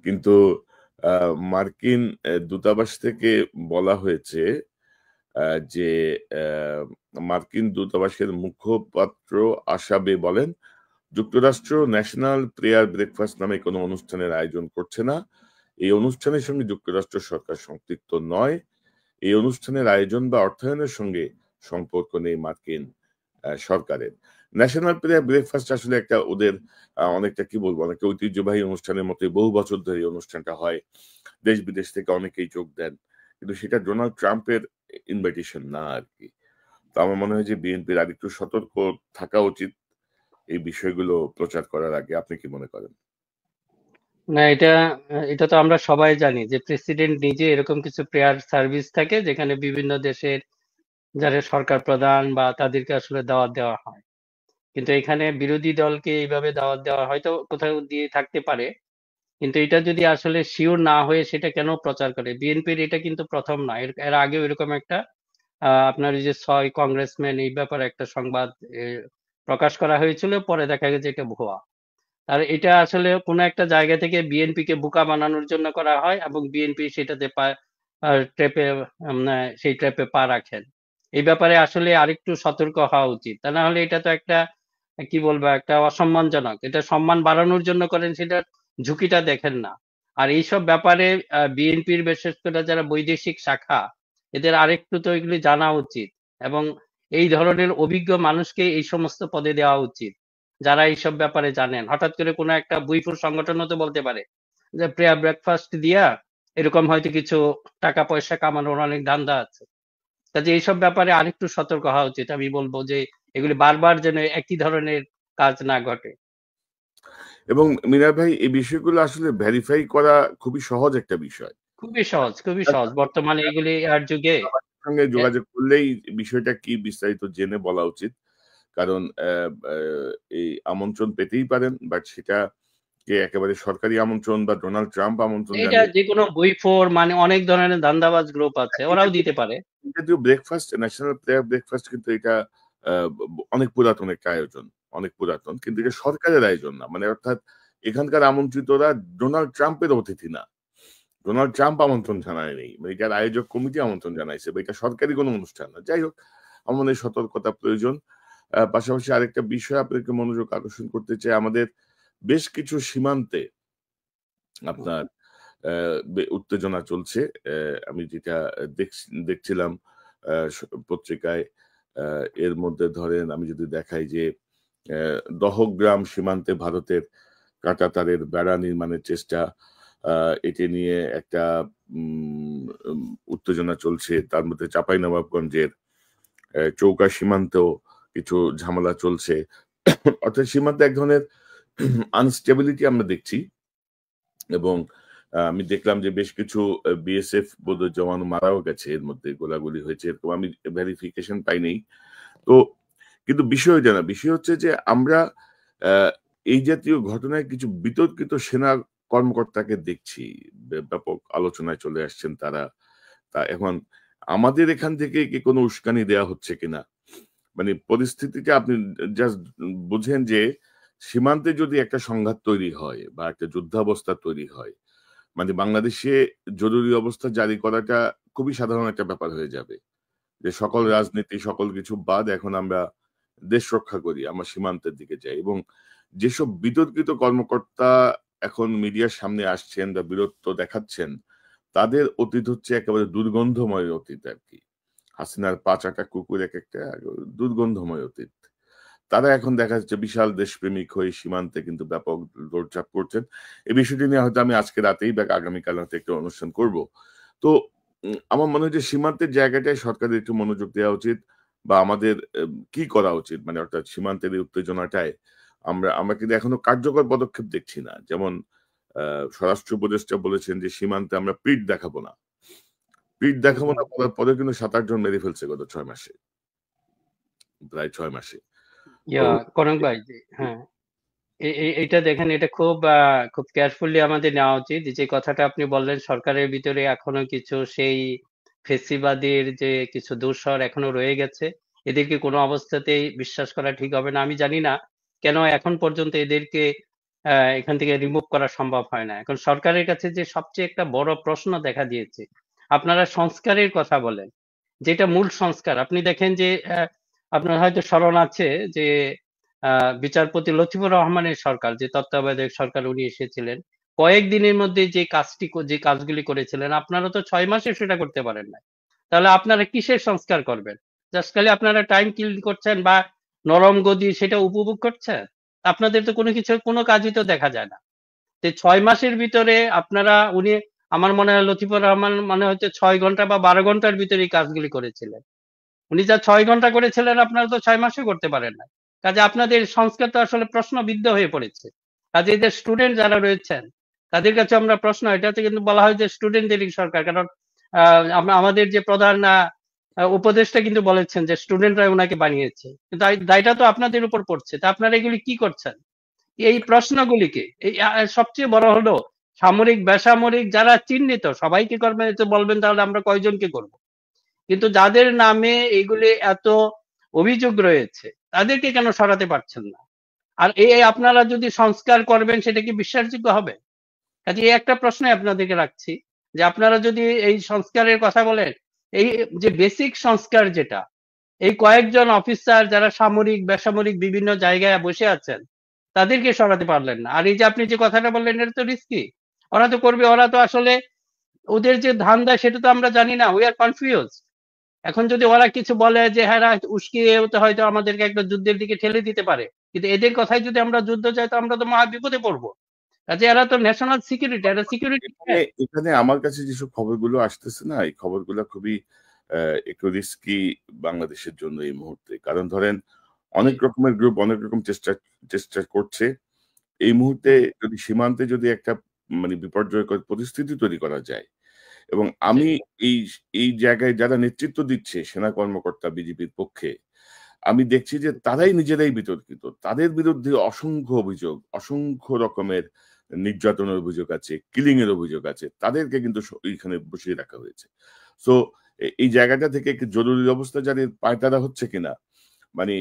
কিন্তু আ মার্কিন দূতাবাস থেকে বলা হয়েছে আ যে মার্কিন দূতাবাসের মুখপাত্র আশা বে বলেন, যুক্তরাষ্ট্র ন্যাশনাল প্রেয়ার ব্রেকফাস্ট নামে কোনো অনুষ্ঠানের আয়োজন করছে না। এই অনুষ্ঠানের সঙ্গে যুক্তরাষ্ট্র সরকার সম্পৃক্ত নয়। এই অনুষ্ঠানের আয়োজন বা অর্থায়নের সঙ্গে সম্পর্ক নেই মার্কিন সরকারের। ন্যাশনাল প্রেয়ার ব্রেকফাস্ট আসলে একটা ওদের অনেকটা কি বলবো? অনেকটা ঐতিহ্যবাহী অনুষ্ঠানের মতোই বহু বছর ধরে এই অনুষ্ঠানটা হয়। দেশ-বিদেশ থেকে অনেকেই যোগ দেন। কিন্তু সেটা ডোনাল্ড ট্রাম্পের ইনভাইটেশন না আর কি। তো আমার মনে হয় যে বিএনপির আরেকটু সতর্ক থাকা উচিত এই বিষয়গুলো প্রচার করার আগে। আপনি কি মনে করেন? না, এটা তো আমরা সবাই জানি যে প্রেসিডেন্ট নিজে এরকম কিছু প্রেয়ার সার্ভিস থাকে যেখানে বিভিন্ন দেশের যারা সরকার প্রধান বা তাদেরকে আসলে দাওয়াত দেওয়া হয়। কিন্তু এখানে বিরোধী দলকে এইভাবে দাওয়াত দেওয়া হয়তো কোথাও দিয়ে থাকতে পারে, কিন্তু এটা যদি আসলে শিওর না হয়ে সেটা কেন প্রচার করে? বিএনপির এটা কিন্তু প্রথম না, এর আগেও এরকম একটা আপনার এই যে 6 কংগ্রেসম্যান এই ব্যাপারে একটা সংবাদ প্রকাশ করা হয়েছিল, পরে দেখা গেছে এটা ভুয়া। আর এটা আসলে কোনো একটা জায়গা থেকে বিএনপি কে বোকা বানানোর জন্য করা হয় এবং বিএনপি সেটাতে ট্র্যাপে সেই ট্র্যাপে পা রাখেন। এই ব্যাপারে আসলে আরেকটু সতর্ক হওয়া উচিত, তা না হলে এটা তো একটা কি বলবো একটা অসম্মানজনক। এটা সম্মান বাড়ানোর জন্য করেন, সেটা ঝুঁকিটা দেখেন না। আর এইসব ব্যাপারে বিএনপির বিশেষ করে যারা বৈদেশিক শাখা, এদের আরেকটু তো এগুলি জানা উচিত এবং এই ধরনের অভিজ্ঞ মানুষকে এই সমস্ত পদে দেওয়া উচিত যারা এইসব ব্যাপারে জানেন। হঠাৎ করে কোনো একটা বুইফুর সংগঠনও তো বলতে পারে যে প্রেয়ার ব্রেকফাস্ট দিয়া এরকম হয়তো কিছু টাকা পয়সা কামানোর অনেক ধান্দা আছে। কাজে এইসব ব্যাপারে আরেকটু সতর্ক হওয়া উচিত। আমি বলবো যে এগুলি বারবার যেন একই ধরনের কাজ না ঘটে। এবং মিনার ভাই, এই বিষয়গুলো আসলে ভেরিফাই করা খুবই সহজ একটা বিষয়। খুবই সহজ, খুবই সহজ। বর্তমানে এগুলি আর যুগে সবার সঙ্গে এ যোগাযোগ করলেই বিষয়টা কি বিস্তারিত জেনে বলা উচিত। কারণ এই আমন্ত্রণ পেতেই পারেন, বাট সেটা যে একেবারে সরকারি আমন্ত্রণ বা ডোনাল্ড ট্রাম্প আমন্ত্রণ এটা জানিয়ে যেকোনো বই-ফোর মানে অনেক ধরনের ধান্দাবাজ গ্রুপ আছে, ওরাও দিতে পারে। যদিও ব্রেকফাস্ট, ন্যাশনাল প্লেয়ার ব্রেকফাস্ট কিন্তু এটা অনেক পুরাতন একটা আয়োজন, অনেক পুরাতন। কিন্তু এটা সরকারের আয়োজন না। মানে অর্থাৎ এখানকার আমন্ত্রিতরা ডোনাল্ড ট্রাম্পের অতিথি না। ডোনাল্ড ট্রাম্প আমন্ত্রণ জানায়নি। মানে এটার আয়োজক কমিটি আমন্ত্রণ জানাইছে বা এটা সরকারি কোনো অনুষ্ঠান না। যাই হোক, আমার মনে হয় সতর্কতা প্রয়োজন। পাশাপাশি আরেকটা বিষয় আপনাকে মনোযোগ আকর্ষণ করতে চাই। আমাদের বেশ কিছু সীমান্তে আপনার উত্তেজনা চলছে। আমি যেটা দেখছিলাম আ স পত্রিকায়, আ এর মধ্যে ধরেন আমি যদি দেখাই যে দহগ্রাম সীমান্তে ভারতের কাঁটাতারের বেড়া নির্মাণের চেষ্টা, আ এটি নিয়ে একটা উম উম উত্তেজনা চলছে। তার মধ্যে চাঁপাইনবাবগঞ্জের চৌকা সীমান্তেও কিছু ঝামেলা চলছে। অর্থাৎ সীমান্তে এক ধরনের আনস্টেবিলিটি আমরা দেখছি। এবং আমি দেখলাম যে বেশ কিছু বিএসএফ বোধহয় জওয়ান মারাও গেছে, এর মধ্যে গোলাগুলি হয়েছে এরকম আমি ভেরিফিকেশন পাইনি। তো কিন্তু বিষয় ওইটা না। বিষয় হচ্ছে যে আমরা আ এই জাতীয় ঘটনায় কিছু বিতর্কিত সেনা কর্মকর্তাকে দেখছি। ব্যাপক আলোচনায় চলে আসছেন তারা। তা এখন আমাদের এখান থেকে কি কোনো উস্কানি দেয়া হচ্ছে কিনা? মানে পরিস্থিতিটা আপনি জাস্ট বুঝেন যে সীমান্তে যদি একটা সংঘাত তৈরি হয় বা একটা যুদ্ধাবস্থা তৈরি হয়, মানে বাংলাদেশে জরুরি অবস্থা জারি করাটা খুবই সাধারণ একটা ব্যাপার হয়ে যাবে। যে সকল রাজনীতি, সকল কিছু বাদ এখন আমরা দেশ রক্ষা করি। আমরা সীমান্তের দিকে যাই এবং যেসব বিতর্কিত কর্মকর্তা এখন মিডিয়ার সামনে আসছেন বা বীরত্ব দেখাচ্ছেন, তাদের অতীত হচ্ছে একেবারে দুর্গন্ধময় অতীত আরকি। হাসিনার ৫ আটা কুকুর একেকটা দুর্গন্ধময় অতীত। তারা এখন দেখা যাচ্ছে বিশাল দেশপ্রেমিক হয়ে সীমান্তে কিন্তু ব্যাপক দৌড়ঝাঁপ করছেন। এই বিষয়টি নিয়ে হয়তো আমি আজকে রাতেই বা আগামীকাল হয়তো একটা অনুষ্ঠান করব। তো আমার মনে হয় যে সীমান্তের জায়গাটায় সরকারের একটু মনোযোগ দেওয়া উচিত বা আমাদের কি করা উচিত? মানে অর্থাৎ সীমান্তের এই উত্তেজনাটায় আমরা আমরা কিন্তু এখনো কার্যকর পদক্ষেপ দেখছি না। যেমন আ স্বরাষ্ট্র উপদেষ্টা বলেছেন যে সীমান্তে আমরা পিঠ দেখাবো না। পিঠ হুম, দেখাবো হুম। না বলার পরেও কিন্তু ৭-৮ জন মেরে ফেলছে গত ৬ মাসে। প্রায় ৬ মাসে। তো কনক ভাই, হ্যাঁ, এইটা দেখেন, এটা খুব কেয়ারফুলি আমাদের নেওয়া উচিত। যে কথাটা আপনি বললেন, সরকারের ভিতরে এখনো কিছু সেই ফেসিবাদের যে কিছু দূষর এখনো রয়ে গেছে। এদেরকে কোনো অবস্থাতেই বিশ্বাস করা ঠিক হবে না। আমি জানি না কেন এখন পর্যন্ত এদেরকে এখান থেকে রিমুভ করা সম্ভব হয় না। এখন সরকারের কাছে যে সবচেয়ে একটা বড় প্রশ্ন দেখা দিয়েছে, আপনারা সংস্কারের কথা বলেন, যেটা মূল সংস্কার। আপনি দেখেন যে আপনার হয়তো স্মরণ আছে যে বিচারপতি লতিফুর রহমানের সরকার, যে তত্ত্বাবধায়ক সরকার উনি এসেছিলেন, কয়েকদিনের মধ্যে যে কাজগুলি করেছিলেন, আপনারা তো ৬ মাসে সেটা করতে পারেন নাই। তাহলে আপনারা কিসের সংস্কার করবেন? জাস্ট খালি আপনারা টাইম কিল করছেন বা নরম গদি সেটা উপভোগ করছেন? আপনাদের তো কোনো কাজই তো দেখা যায় না। তো ৬ মাসের ভিতরে আপনারা উনি আমার মনে হয় লতিফুর রহমান মানে হচ্ছে 6 ঘন্টা বা 12 ঘন্টার ভিতরে এই কাজগুলি করেছিলেন। উনি যা 6 ঘন্টা করেছিলেন আপনারা তো 6 মাসে করতে পারেন না। কাজে আপনাদের সংস্কার তো আসলে প্রশ্নবিদ্ধ হয়ে পড়েছে। কাজে এদের স্টুডেন্ট যারা রয়েছেন তাদের কাছে আমরা প্রশ্ন, এটাতে কিন্তু বলা হয় যে স্টুডেন্টদেরই সরকার, কারণ আমাদের যে প্রধান উপদেষ্টা কিন্তু বলেছেন যে স্টুডেন্টরা ওনাকে বানিয়েছে, কিন্তু দায়টা তো আপনাদের উপর পড়ছে। তা আপনারা এগুলি কি করছেন? এই প্রশ্নগুলিকে এই সবচেয়ে বড় হলো সামরিক বেসামরিক যারা চিহ্নিত সবাইকে করবেন, তো বলবেন তাহলে আমরা কয়জনকে করব? কিন্তু যাদের নামে এগুলি এত অভিযোগ রয়েছে তাদেরকে কেন সরাতে পারছেন না? আর এই আপনারা যদি সংস্কার করবেন সেটা কি বিশ্বাসযোগ্য হবে? কাজে এই একটা প্রশ্নই আপনাদেরকে রাখছি যে আপনারা যদি এই সংস্কারের কথা বলেন, এই যে বেসিক সংস্কার যেটা, এই কয়েকজন অফিসার যারা সামরিক বেসামরিক বিভিন্ন জায়গায় বসে আছেন তাদেরকে সরাতে পারলেন না। আর এই যে আপনি যে কথাটা বললেন এটা তো রিস্কি। ওরা তো করবে, ওরা তো আসলে ওদের যে ধান্দা সেটা তো আমরা জানি না, উই আর কনফিউজ। এখন যদি ওরা কিছু বলে যে হ্যাঁ উস্কিয়ে তো হয়তো আমাদেরকে একটা যুদ্ধের দিকে ঠেলে দিতে পারে, কিন্তু এদের কথায় যদি আমরা যুদ্ধ চাই তো আমরা তো মহা বিপদে পড়বো। কাজে এরা তো ন্যাশনাল সিকিউরিটি, এরা সিকিউরিটি। এখানে এখানে আমার কাছে যেসব খবরগুলো আসতেছে না, এই খবরগুলো খুবই একটু রিস্কি বাংলাদেশের জন্য এই মুহূর্তে। কারণ ধরেন অনেক রকমের গ্রুপ অনেক রকম চেষ্টা চেষ্টা করছে। এই মুহূর্তে যদি সীমান্তে যদি একটা মানে বিপর্যয়কর পরিস্থিতি তৈরি করা যায়, এবং আমি এই এই জায়গায় যারা নেতৃত্ব দিচ্ছে সেনা কর্মকর্তা বিজেপির পক্ষে, আমি দেখছি যে তারাই নিজেরাই বিতর্কিত। তাদের বিরুদ্ধে অসংখ্য অভিযোগ, অসংখ্য রকমের নির্যাতনের অভিযোগ আছে, কিলিং এর অভিযোগ আছে। তাদেরকে কিন্তু এইখানে বসিয়ে রাখা হয়েছে। সো এই জায়গাটা থেকে একটি জরুরি অবস্থা জারির পায়তারা হচ্ছে কিনা, মানে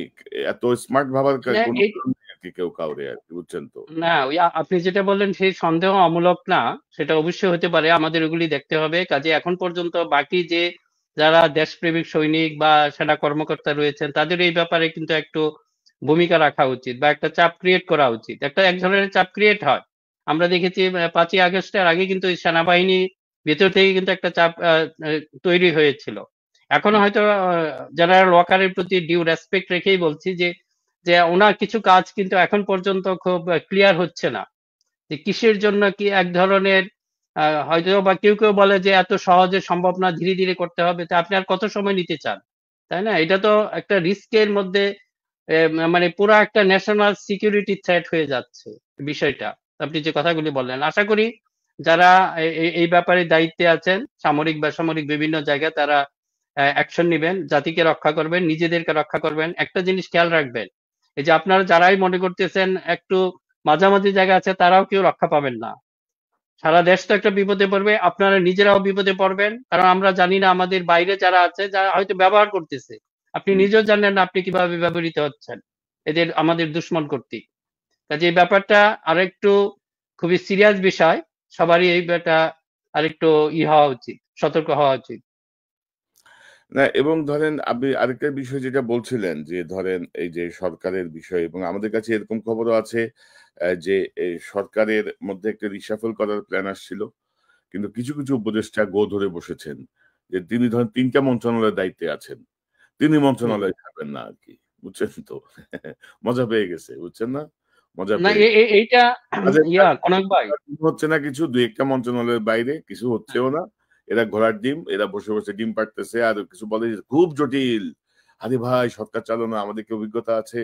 এত স্মার্ট ভাবার কোনো কারণ নেই আরকি কেউ কাউরে আরকি, বুঝছেন তো? না, ওই আপনি যেটা বললেন সেই সন্দেহ অমূলক না, সেটা অবশ্যই হতে পারে। আমাদের ওগুলি দেখতে হবে। কাজে এখন পর্যন্ত বাকি যে যারা দেশপ্রেমিক সৈনিক বা সেনা কর্মকর্তা রয়েছেন তাদের এই ব্যাপারে কিন্তু একটু ভূমিকা রাখা উচিত বা একটা চাপ ক্রিয়েট করা উচিত। এক ধরনের চাপ ক্রিয়েট হয়। আমরা দেখেছি 5ই আগস্টের আগে কিন্তু এই সেনাবাহিনী ভেতর থেকে কিন্তু একটা চাপ তৈরি হয়েছিল। এখনো হয়তো জেনারেল ওয়াকারের প্রতি ডিউ রেসপেক্ট রেখেই বলছি যে যে ওনার কিছু কাজ কিন্তু এখন পর্যন্ত খুব ক্লিয়ার হচ্ছে না যে কিসের জন্য কি এক ধরনের হয়তো বা কেউ কেউ বলে যে এত সহজে সম্ভব না, ধীরে ধীরে করতে হবে। তা আপনি আর কত সময় নিতে চান? তাই না? এটা তো একটা রিস্কের মধ্যে মানে পুরো একটা ন্যাশনাল সিকিউরিটি থ্রেট হয়ে যাচ্ছে বিষয়টা। আপনি যে কথাগুলি বললেন, আশা করি যারা এই ব্যাপারে দায়িত্বে আছেন সামরিক বেসামরিক বিভিন্ন জায়গায় তারা অ্যাকশন নিবেন, জাতিকে রক্ষা করবেন, নিজেদেরকে রক্ষা করবেন। একটা জিনিস খেয়াল রাখবেন, এই যে আপনারা যারাই মনে করতেছেন একটু মাঝামাঝি জায়গা আছে তারাও কেউ রক্ষা পাবেন না। সারা দেশ তো একটা বিপদে পড়বে, আপনারা নিজেরাও বিপদে পড়বেন। কারণ আমরা জানি না আমাদের বাইরে যারা আছে যারা হয়তো ব্যবহার করতেছে। আপনি হুম। নিজেও জানেন না আপনি কিভাবে ব্যবহৃত হচ্ছেন এদের আমাদের দুশ্মন কর্তৃক। কাজে এই ব্যাপারটা আরেকটু খুবই সিরিয়াস বিষয়। সবারই এই ব্যাপারটা আরেকটু হওয়া উচিত, সতর্ক হওয়া উচিত। না, এবং ধরেন আপনি আরেকটা বিষয় যেটা বলছিলেন যে ধরেন এই যে সরকারের বিষয়, এবং আমাদের কাছে এরকম খবরও আছে যে এই সরকারের মধ্যে একটা রিশাফল করার প্ল্যান আসছিল। কিন্তু কিছু, কিছু উপদেষ্টা গো ধরে বসেছেন যে তিনি ধরেন ৩ টা মন্ত্রণালয়ের দায়িত্বে আছেন। তিনি হুম। মন্ত্রণালয়ে থাকবেন না আরকি। বুঝছেন তো? মজা পেয়ে গেছে। বুঝছেন না? মজা না পেয়ে এইটা কাজের কনক ভাই। হচ্ছে না কিছু, ২-১ টা মন্ত্রণালয়ের বাইরে কিছু হচ্ছেও না। এরা ঘোড়ার ডিম, এরা বসে, বসে ডিম পাড়তেছে। আর কিছু বলে যে খুব জটিল। আরে ভাই, সরকার চালানো আমাদের কি অভিজ্ঞতা আছে?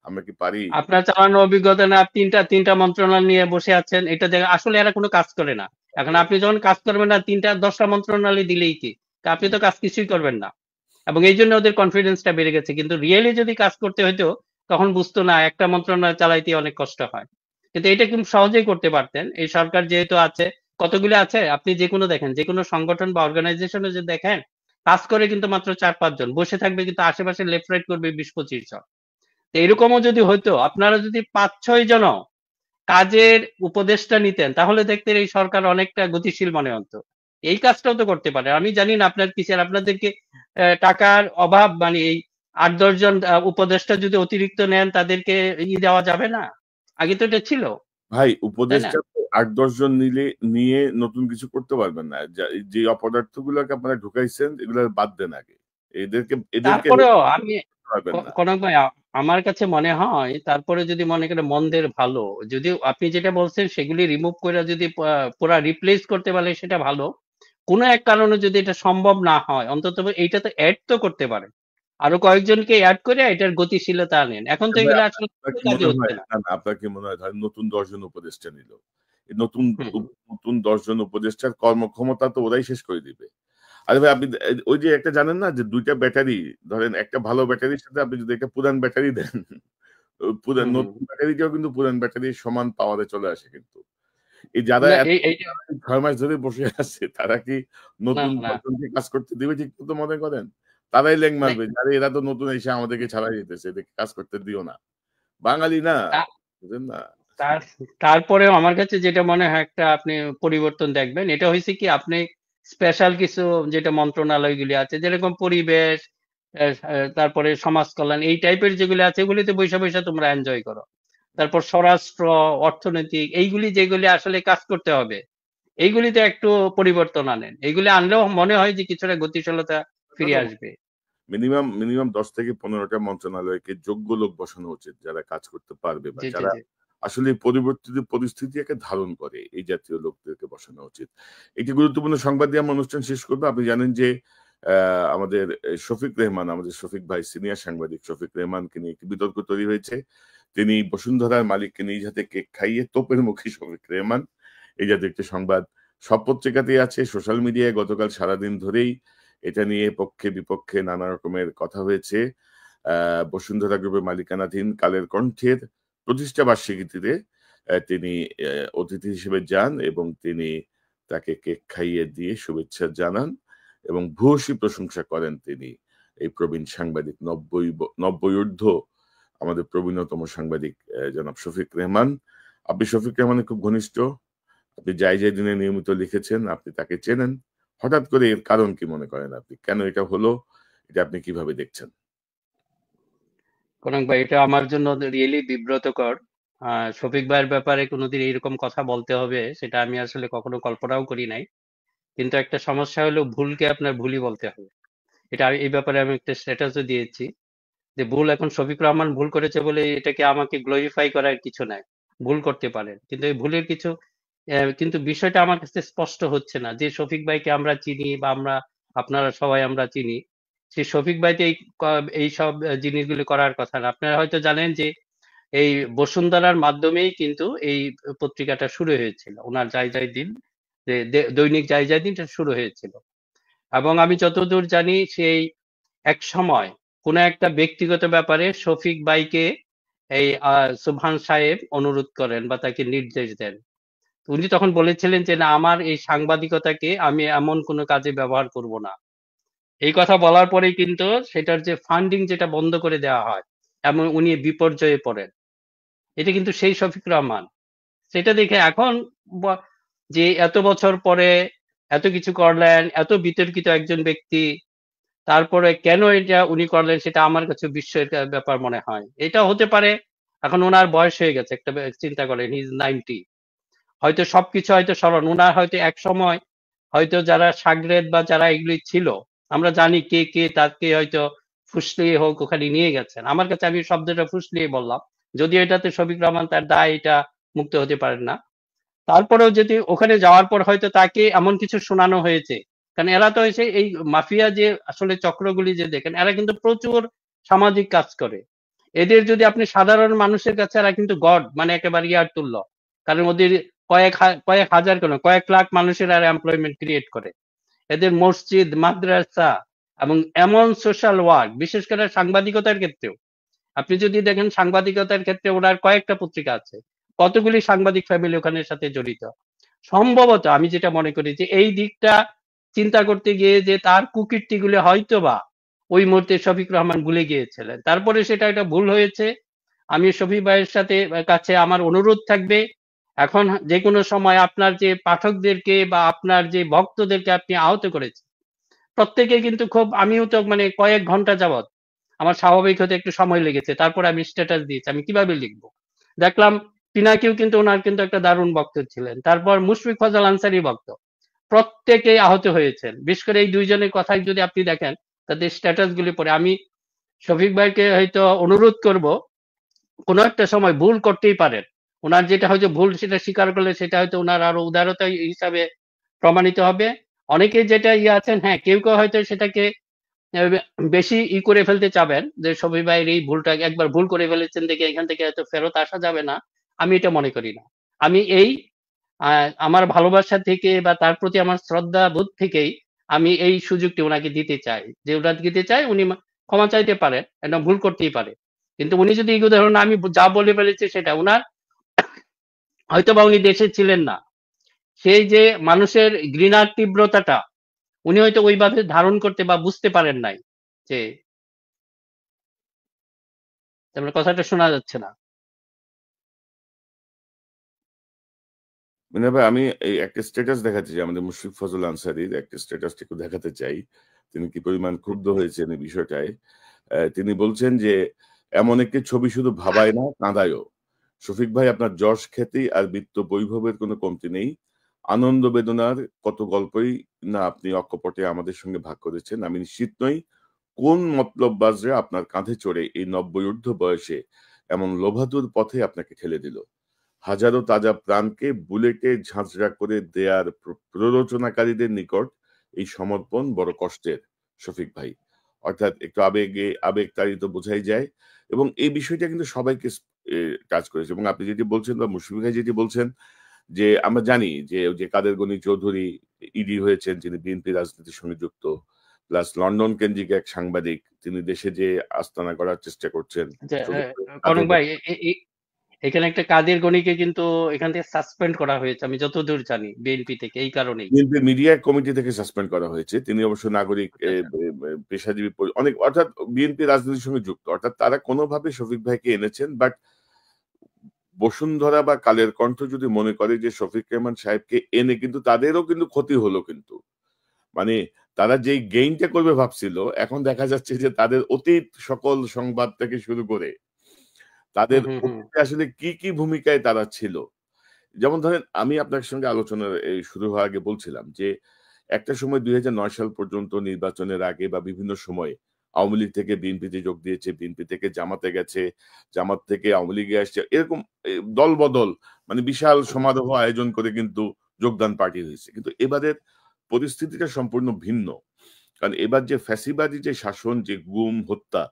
আমরা কি পারি? আপনার চালানো অভিজ্ঞতা না, তিনটা মন্ত্রণালয় নিয়ে বসে আছেন, এটা আসলে এরা কোনো কাজ করে না। এখন আপনি যখন কাজ করবেন না 10টা মন্ত্রণালয় দিলেই কি তা আপনি তো কাজ কিছুই করবেন না। এবং এই জন্য ওদের কনফিডেন্সটা বেড়ে গেছে, কিন্তু রিয়েলি যদি কাজ করতে হইতো তখন বুঝতো না একটা মন্ত্রণালয় চালাইতে অনেক কষ্ট হয়। কিন্তু এটা কিন্তু সহজেই করতে পারতেন। এই সরকার যেহেতু আছে, কতগুলো আছে আপনি যে কোনো দেখেন, যে কোনো সংগঠন বা অর্গানাইজেশনে যে দেখেন কাজ করে কিন্তু মাত্র 4-5 জন বসে থাকবে, কিন্তু আশেপাশে লেফট রাইট করবে 20-25 জন। তো এরকমও যদি হইতো, আপনারা যদি 5-6 জন কাজের উপদেষ্টা নিতেন তাহলে দেখতেন এই সরকার অনেকটা গতিশীল মনে হতো। এই কাজটাও তো করতে পারে। আমি জানি না আপনার কিসের, আপনাদেরকে টাকার অভাব, মানে এই 8-10 জন উপদেষ্টা যদি অতিরিক্ত নেন তাদেরকে দেওয়া যাবে না? আগে তো এটা ছিল, ভাই, তাই না? উপদেষ্টা ৮-১০ জন নিয়ে নতুন কিছু করতে পারবেন না। যে অপদার্থগুলোকে আপনারা ঢুকাইছেন এগুলো বাদ দেন আগে। এদেরকে এদেরকে তারপরেও আমি পারবেন না। কনক ভাই আমার কাছে মনে হয় তারপরে যদি মনে করেন মন্দের ভালো, যদি আপনি যেটা বলছেন সেগুলি রিমুভ করে যদি পুরা রিপ্লেস করতে পারলে সেটা ভালো। কোনো এক কারণে যদি এটা সম্ভব না হয়, অন্তত এইটাতে অ্যাড তো করতে পারে, আরো কয়েকজনকে অ্যাড করে এটার গতিশীলতা আনেন। এখন তো ভাই এগুলো আপনার আসলে আপনার কোনো কি কাজে মনে হচ্ছে হয়, না। না না, আপনার কি মনে হয় ধরেন নতুন ১০ জন উপদেষ্টা নিল, এই নতুন হুম হুম নতুন ১০ জন উপদেষ্টার কর্মক্ষমতা তো ওরাই শেষ করে দিবে। আরে ভাই আপনি ওই যে একটা জানেন না যে ২ টা ব্যাটারি, ধরেন একটা ভালো ব্যাটারির সাথে আপনি যদি একটা পুরান ব্যাটারি দেন, পুরান হুম হুম। নতুন ব্যাটারিকেও কিন্তু পুরান ব্যাটারির সমান পাওয়ারে চলে আসে কিন্তু। এই যারা না এত এইটা ৬ মাস ধরে বসে আছে তারা কি না নতুন না দশজনকে কাজ করতে দিবে ঠিক মতো মনে করেন? তারাই ল্যাং না মারবে যে, "আরে এরা তো নতুন এসে আমাদেরকে ছাড়াই দিতেছে। এদেরকে কাজ করতে দিও না।" বাঙালি না, তা- বুঝেন না? তার তারপরেও আমার কাছে যেটা মনে হয় একটা আপনি পরিবর্তন দেখবেন, এটা হয়েছে কি আপনি স্পেশাল কিছু যেটা মন্ত্রণালয়গুলি আছে যেরকম পরিবেশ, তারপরে সমাজ কল্যাণ এই টাইপের যেগুলি আছে এগুলিতে বৈশা বৈশা তোমরা এনজয় করো। তারপর স্বরাষ্ট্র, অর্থনৈতিক এইগুলি যেগুলি আসলে কাজ করতে হবে এইগুলিতে একটু পরিবর্তন আনেন। এইগুলি আনলেও মনে হয় যে কিছুটা গতিশীলতা তা ফিরে তো আসবে। মিনিমাম ১০ থেকে ১৫ টা মন্ত্রণালয়কে যোগ্য লোক বসানো উচিত। যারা কাজ করতে পারবে বা জি জি যারা জি। আসলে পরিবর্তিত পরিস্থিতিকে ধারণ করে এই জাতীয় লোকদেরকে বসানো উচিত। একটি গুরুত্বপূর্ণ সংবাদ দিয়ে আমরা অনুষ্ঠান শেষ করব। আপনি জানেন যে আমাদের শফিক রেহমান, আমাদের শফিক ভাই সিনিয়র সাংবাদিক শফিক রেহমানকে নিয়ে একটি বিতর্ক তৈরি হয়েছে। তিনি বসুন্ধরার মালিককে নিজ হাতে কেক খাইয়ে তোপের মুখী শফিক রেহমান। এই জাতীয় একটি সংবাদ সব পত্রিকাতেই আছে। সোশ্যাল মিডিয়ায় গতকাল সারাদিন ধরেই এটা নিয়ে পক্ষে বিপক্ষে নানা রকমের কথা হয়েছে। বসুন্ধরা গ্রুপের মালিকানাধীন কালের কণ্ঠের প্রতিষ্ঠা বার্ষিকীতে তিনি অতিথি হিসেবে যান এবং তিনি তাকে কেক খাইয়ে দিয়ে শুভেচ্ছা জানান এবং ভূয়সী প্রশংসা করেন তিনি। এই প্রবীণ সাংবাদিক ৯০ ঊর্ধ্ব আমাদের প্রবীণতম সাংবাদিক জনাব শফিক রেহমান। আপনি শফিক রেহমানের খুব ঘনিষ্ঠ। আপনি যাই দিনে নিয়মিত লিখেছেন, আপনি তাকে চেনেন। হঠাৎ করে এর কারণ কি মনে করেন আপনি? কেন এটা হলো? এটা আপনি কিভাবে দেখছেন? কনক ভাই, এটা আমার জন্য রিয়েলি বিব্রতকর। শফিক ভাইয়ের ব্যাপারে কোনোদিন এইরকম কথা বলতে হবে সেটা আমি আসলে কখনো কল্পনাও করি নাই। কিন্তু একটা সমস্যা হলো ভুলকে আপনার ভুলই বলতে হবে। এটা এই ব্যাপারে আমি একটা স্ট্যাটাসও দিয়েছি যে ভুল এখন শফিক রহমান ভুল করেছে বলে এটাকে আমাকে গ্লোরিফাই করার কিছু নাই। ভুল করতে পারেন, কিন্তু এই ভুলের কিছু কিন্তু বিষয়টা আমার কাছে স্পষ্ট হচ্ছে না যে শফিক ভাইকে আমরা চিনি বা আমরা আপনারা সবাই আমরা চিনি, সেই শফিক ভাইতে এই সব জিনিসগুলি করার কথা না। আপনারা হয়তো জানেন যে এই বসুন্ধরার মাধ্যমেই কিন্তু এই পত্রিকাটা শুরু হয়েছিল, ওনার যাই দিন, যে দৈনিক যাই দিন শুরু হয়েছিল। এবং আমি যতদূর জানি সেই এক সময় কোন একটা ব্যক্তিগত ব্যাপারে শফিক ভাইকে এই সুবহান সাহেব অনুরোধ করেন বা তাকে নির্দেশ দেন। উনি তখন বলেছিলেন যে না, আমার এই সাংবাদিকতাকে আমি এমন কোনো কাজে ব্যবহার করব না। এই কথা বলার পরেই কিন্তু সেটার যে ফান্ডিং যেটা বন্ধ করে দেওয়া হয় এবং উনি বিপর্যয়ে পড়েন। এটা কিন্তু সেই শফিক রহমান। সেটা দেখে এখন ব- যে এত বছর পরে এত কিছু করলেন, এত বিতর্কিত একজন ব্যক্তি, তারপরে কেন এটা উনি করলেন সেটা আমার কাছে বিস্ময়ের ব্যাপার মনে হয়। এটা হতে পারে এখন ওনার বয়স হয়ে গেছে, একটা চিন্তা করেন হি ইজ 90, হয়তো সবকিছু হয়তো স্মরণ উনার হয়তো এক সময় হয়তো যারা সাগরেদ বা যারা এগুলি ছিল আমরা জানি কে কে তাকে হয়তো ফুসলিয়ে হোক ওখানে নিয়ে গেছেন। আমার কাছে আমি শব্দটা ফুসলিয়ে বললাম, যদিও এটাতে শফিক রহমান তার দায় এটা মুক্ত হতে পারেন না। তারপরেও যদি ওখানে যাওয়ার পর হয়তো তাকে এমন কিছু শোনানো হয়েছে, কারণ এরা তো হয়েছে এই মাফিয়া যে আসলে চক্রগুলি যে দেখেন এরা কিন্তু প্রচুর সামাজিক কাজ করে। এদের যদি আপনি সাধারণ মানুষের কাছে এরা কিন্তু গড, মানে একেবারে ইয়ার তুল্য। তার মধ্যে কয়েক হাজার কেন কয়েক লাখ মানুষের আর এমপ্লয়মেন্ট ক্রিয়েট করে। এদের মসজিদ, মাদ্রাসা এবং এমন সোশ্যাল ওয়ার্ক, বিশেষ করে সাংবাদিকতার ক্ষেত্রেও আপনি যদি দেখেন সাংবাদিকতার ক্ষেত্রে ওনার কয়েকটা পত্রিকা আছে, কতগুলি সাংবাদিক ফ্যামিলি ওখানের সাথে জড়িত। সম্ভবত আমি যেটা মনে করি যে এই দিকটা চিন্তা করতে গিয়ে যে তার কুকীর্তিগুলো হয়তো বা ওই মুহূর্তে শফিক রহমান ভুলে গিয়েছিলেন, তারপরে সেটা একটা ভুল হয়েছে। আমি শফিক ভাইয়ের সাথে কাছে আমার অনুরোধ থাকবে, এখন যে কোনো সময় আপনার যে পাঠকদেরকে বা আপনার যে ভক্তদেরকে আপনি আহত করেছেন প্রত্যেকে কিন্তু খুব, আমিও তো মানে কয়েক ঘন্টা যাবত আমার স্বাভাবিক হতে একটু সময় লেগেছে, তারপর আমি স্ট্যাটাস দিয়েছি আমি কিভাবে লিখবো। দেখলাম পিনাকিও কিন্তু ওনার কিন্তু একটা দারুণ বক্ত ছিলেন, তারপর মুশফিক ফজল আনসারি বক্ত, প্রত্যেকেই আহত হয়েছেন। বিশেষ করে এই দুইজনের কথাই যদি আপনি দেখেন তাদের স্ট্যাটাস গুলি পড়ে আমি শফিক ভাইকে হয়তো অনুরোধ করব, কোনো একটা সময় ভুল করতেই পারেন, ওনার যেটা হয়তো ভুল সেটা স্বীকার করলে সেটা হয়তো ওনার আরো উদারতা হিসাবে প্রমাণিত হবে। অনেকে যেটা আছেন, হ্যাঁ কেউ কেউ হয়তো সেটাকে বেশি করে ফেলতে চাবেন যে শফিক ভাইয়ের এই ভুলটা, একবার ভুল করে ফেলেছেন দেখে এখান থেকে হয়তো ফেরত আসা যাবে না। আমি এটা মনে করি না। আমি এই আমার ভালোবাসা থেকে বা তার প্রতি আমার শ্রদ্ধা বোধ থেকেই আমি এই সুযোগটি ওনাকে দিতে চাই, যে ওনাকে দিতে চাই উনি ক্ষমা চাইতে পারেন, একটা ভুল করতেই পারে, কিন্তু উনি যদি এই উদাহরণ, আমি যা বলে ফেলেছি সেটা উনার হয়তো বা উনি দেশে ছিলেন না, সেই যে মানুষের ঘৃণার তীব্রতাটা উনি হয়তো ওইভাবে ধারণ করতে বা বুঝতে পারেন নাই। যে আপনার কথাটা শোনা যাচ্ছে না। মিনা ভাই, আমি এই একটা স্ট্যাটাস দেখাচ্ছি যে আমাদের মুশফিক ফজল আনসারীর একটা স্ট্যাটাস একটু দেখাতে চাই। তিনি কি পরিমাণ ক্ষুব্ধ হয়েছেন এই বিষয়টায়। তিনি বলছেন যে, "এমন একটি ছবি শুধু ভাবায় না, কাঁদায়ও। শফিক ভাই, আপনার যশ খ্যাতি আর বিত্ত বৈভবের কোনো কমতি নেই। আনন্দ বেদনার কত গল্পই না আপনি অকপটে আমাদের সঙ্গে ভাগ করেছেন। আমি নিশ্চিত নই কোন মতলববাজরা আপনার কাঁধে চড়ে এই নব্বই-ঊর্ধ্ব বয়সে এমন লোভাতুর পথে আপনাকে ঠেলে দিল। হাজারো তাজা প্রাণকে বুলেটে ঝাঁঝরা করে দেয়ার প্ররোচনাকারীদের নিকট এই সমর্পণ বড় কষ্টের, শফিক ভাই।" অর্থাৎ একটু আবেগতাড়িত বোঝাই যায়, এবং এই বিষয়টা কিন্তু সবাইকে টাচ করেছে। এবং আপনি যেটি বলছেন বা মুশফিক ভাই যেটি বলছেন, যে আমরা জানি যে ওই যে কাদের গনি চৌধুরী ইডি হয়েছেন, যিনি বিএনপি রাজনীতির সঙ্গে যুক্ত, প্লাস লন্ডন কেন্দ্রিক এক সাংবাদিক, তিনি দেশে যে আস্তানা করার চেষ্টা করছেন। যে ছোট করে কনক কাদের ভাই, এখানে একটা কাদের গনিকে কিন্তু এখান থেকে সাসপেন্ড করা হয়েছে আমি যতদূর জানি, বিএনপি থেকে, এই কারণেই। বিএনপি মিডিয়া কমিটি থেকে সাসপেন্ড করা হয়েছে। তিনি অবশ্য নাগরিক, আচ্ছা, আচ্ছা। পেশাজীবী অনেক, অর্থাৎ বিএনপি রাজনীতির সঙ্গে যুক্ত। অর্থাৎ তারা কোনোভাবে শফিক ভাইকে এনেছেন। বাট বসুন্ধরা বা কালের কণ্ঠ যদি মনে করে যে শফিক রেহমান সাহেবকে এনে কিন্তু তাদেরও কিন্তু ক্ষতি হলো কিন্তু। মানে তারা যেই গেইনটা করবে ভাবছিল, এখন দেখা যাচ্ছে যে তাদের অতীত সকল সংবাদ থেকে শুরু করে তাদের হুম, হুম, হুম। অতীতে আসলে কি, কি ভূমিকায় তারা ছিল। যেমন ধরেন, আমি আপনার সঙ্গে আলোচনার শুরু হওয়ার আগে বলছিলাম যে, একটা সময় ২০০৯ সাল পর্যন্ত নির্বাচনের আগে বা বিভিন্ন সময়ে আওয়ামী লীগ থেকে বিএনপিতে যোগ দিয়েছে, বিএনপি থেকে জামাতে গেছে, জামাত থেকে আওয়ামী লীগে আসছে। এরকম দলবদল, মানে বিশাল সমারোহ আয়োজন করে কিন্তু যোগদান পার্টি হয়েছে। কিন্তু এবারের পরিস্থিতিটা সম্পূর্ণ ভিন্ন। কারণ এবার যে ফ্যাসিবাদী যে শাসন, যে গুম, হত্যা,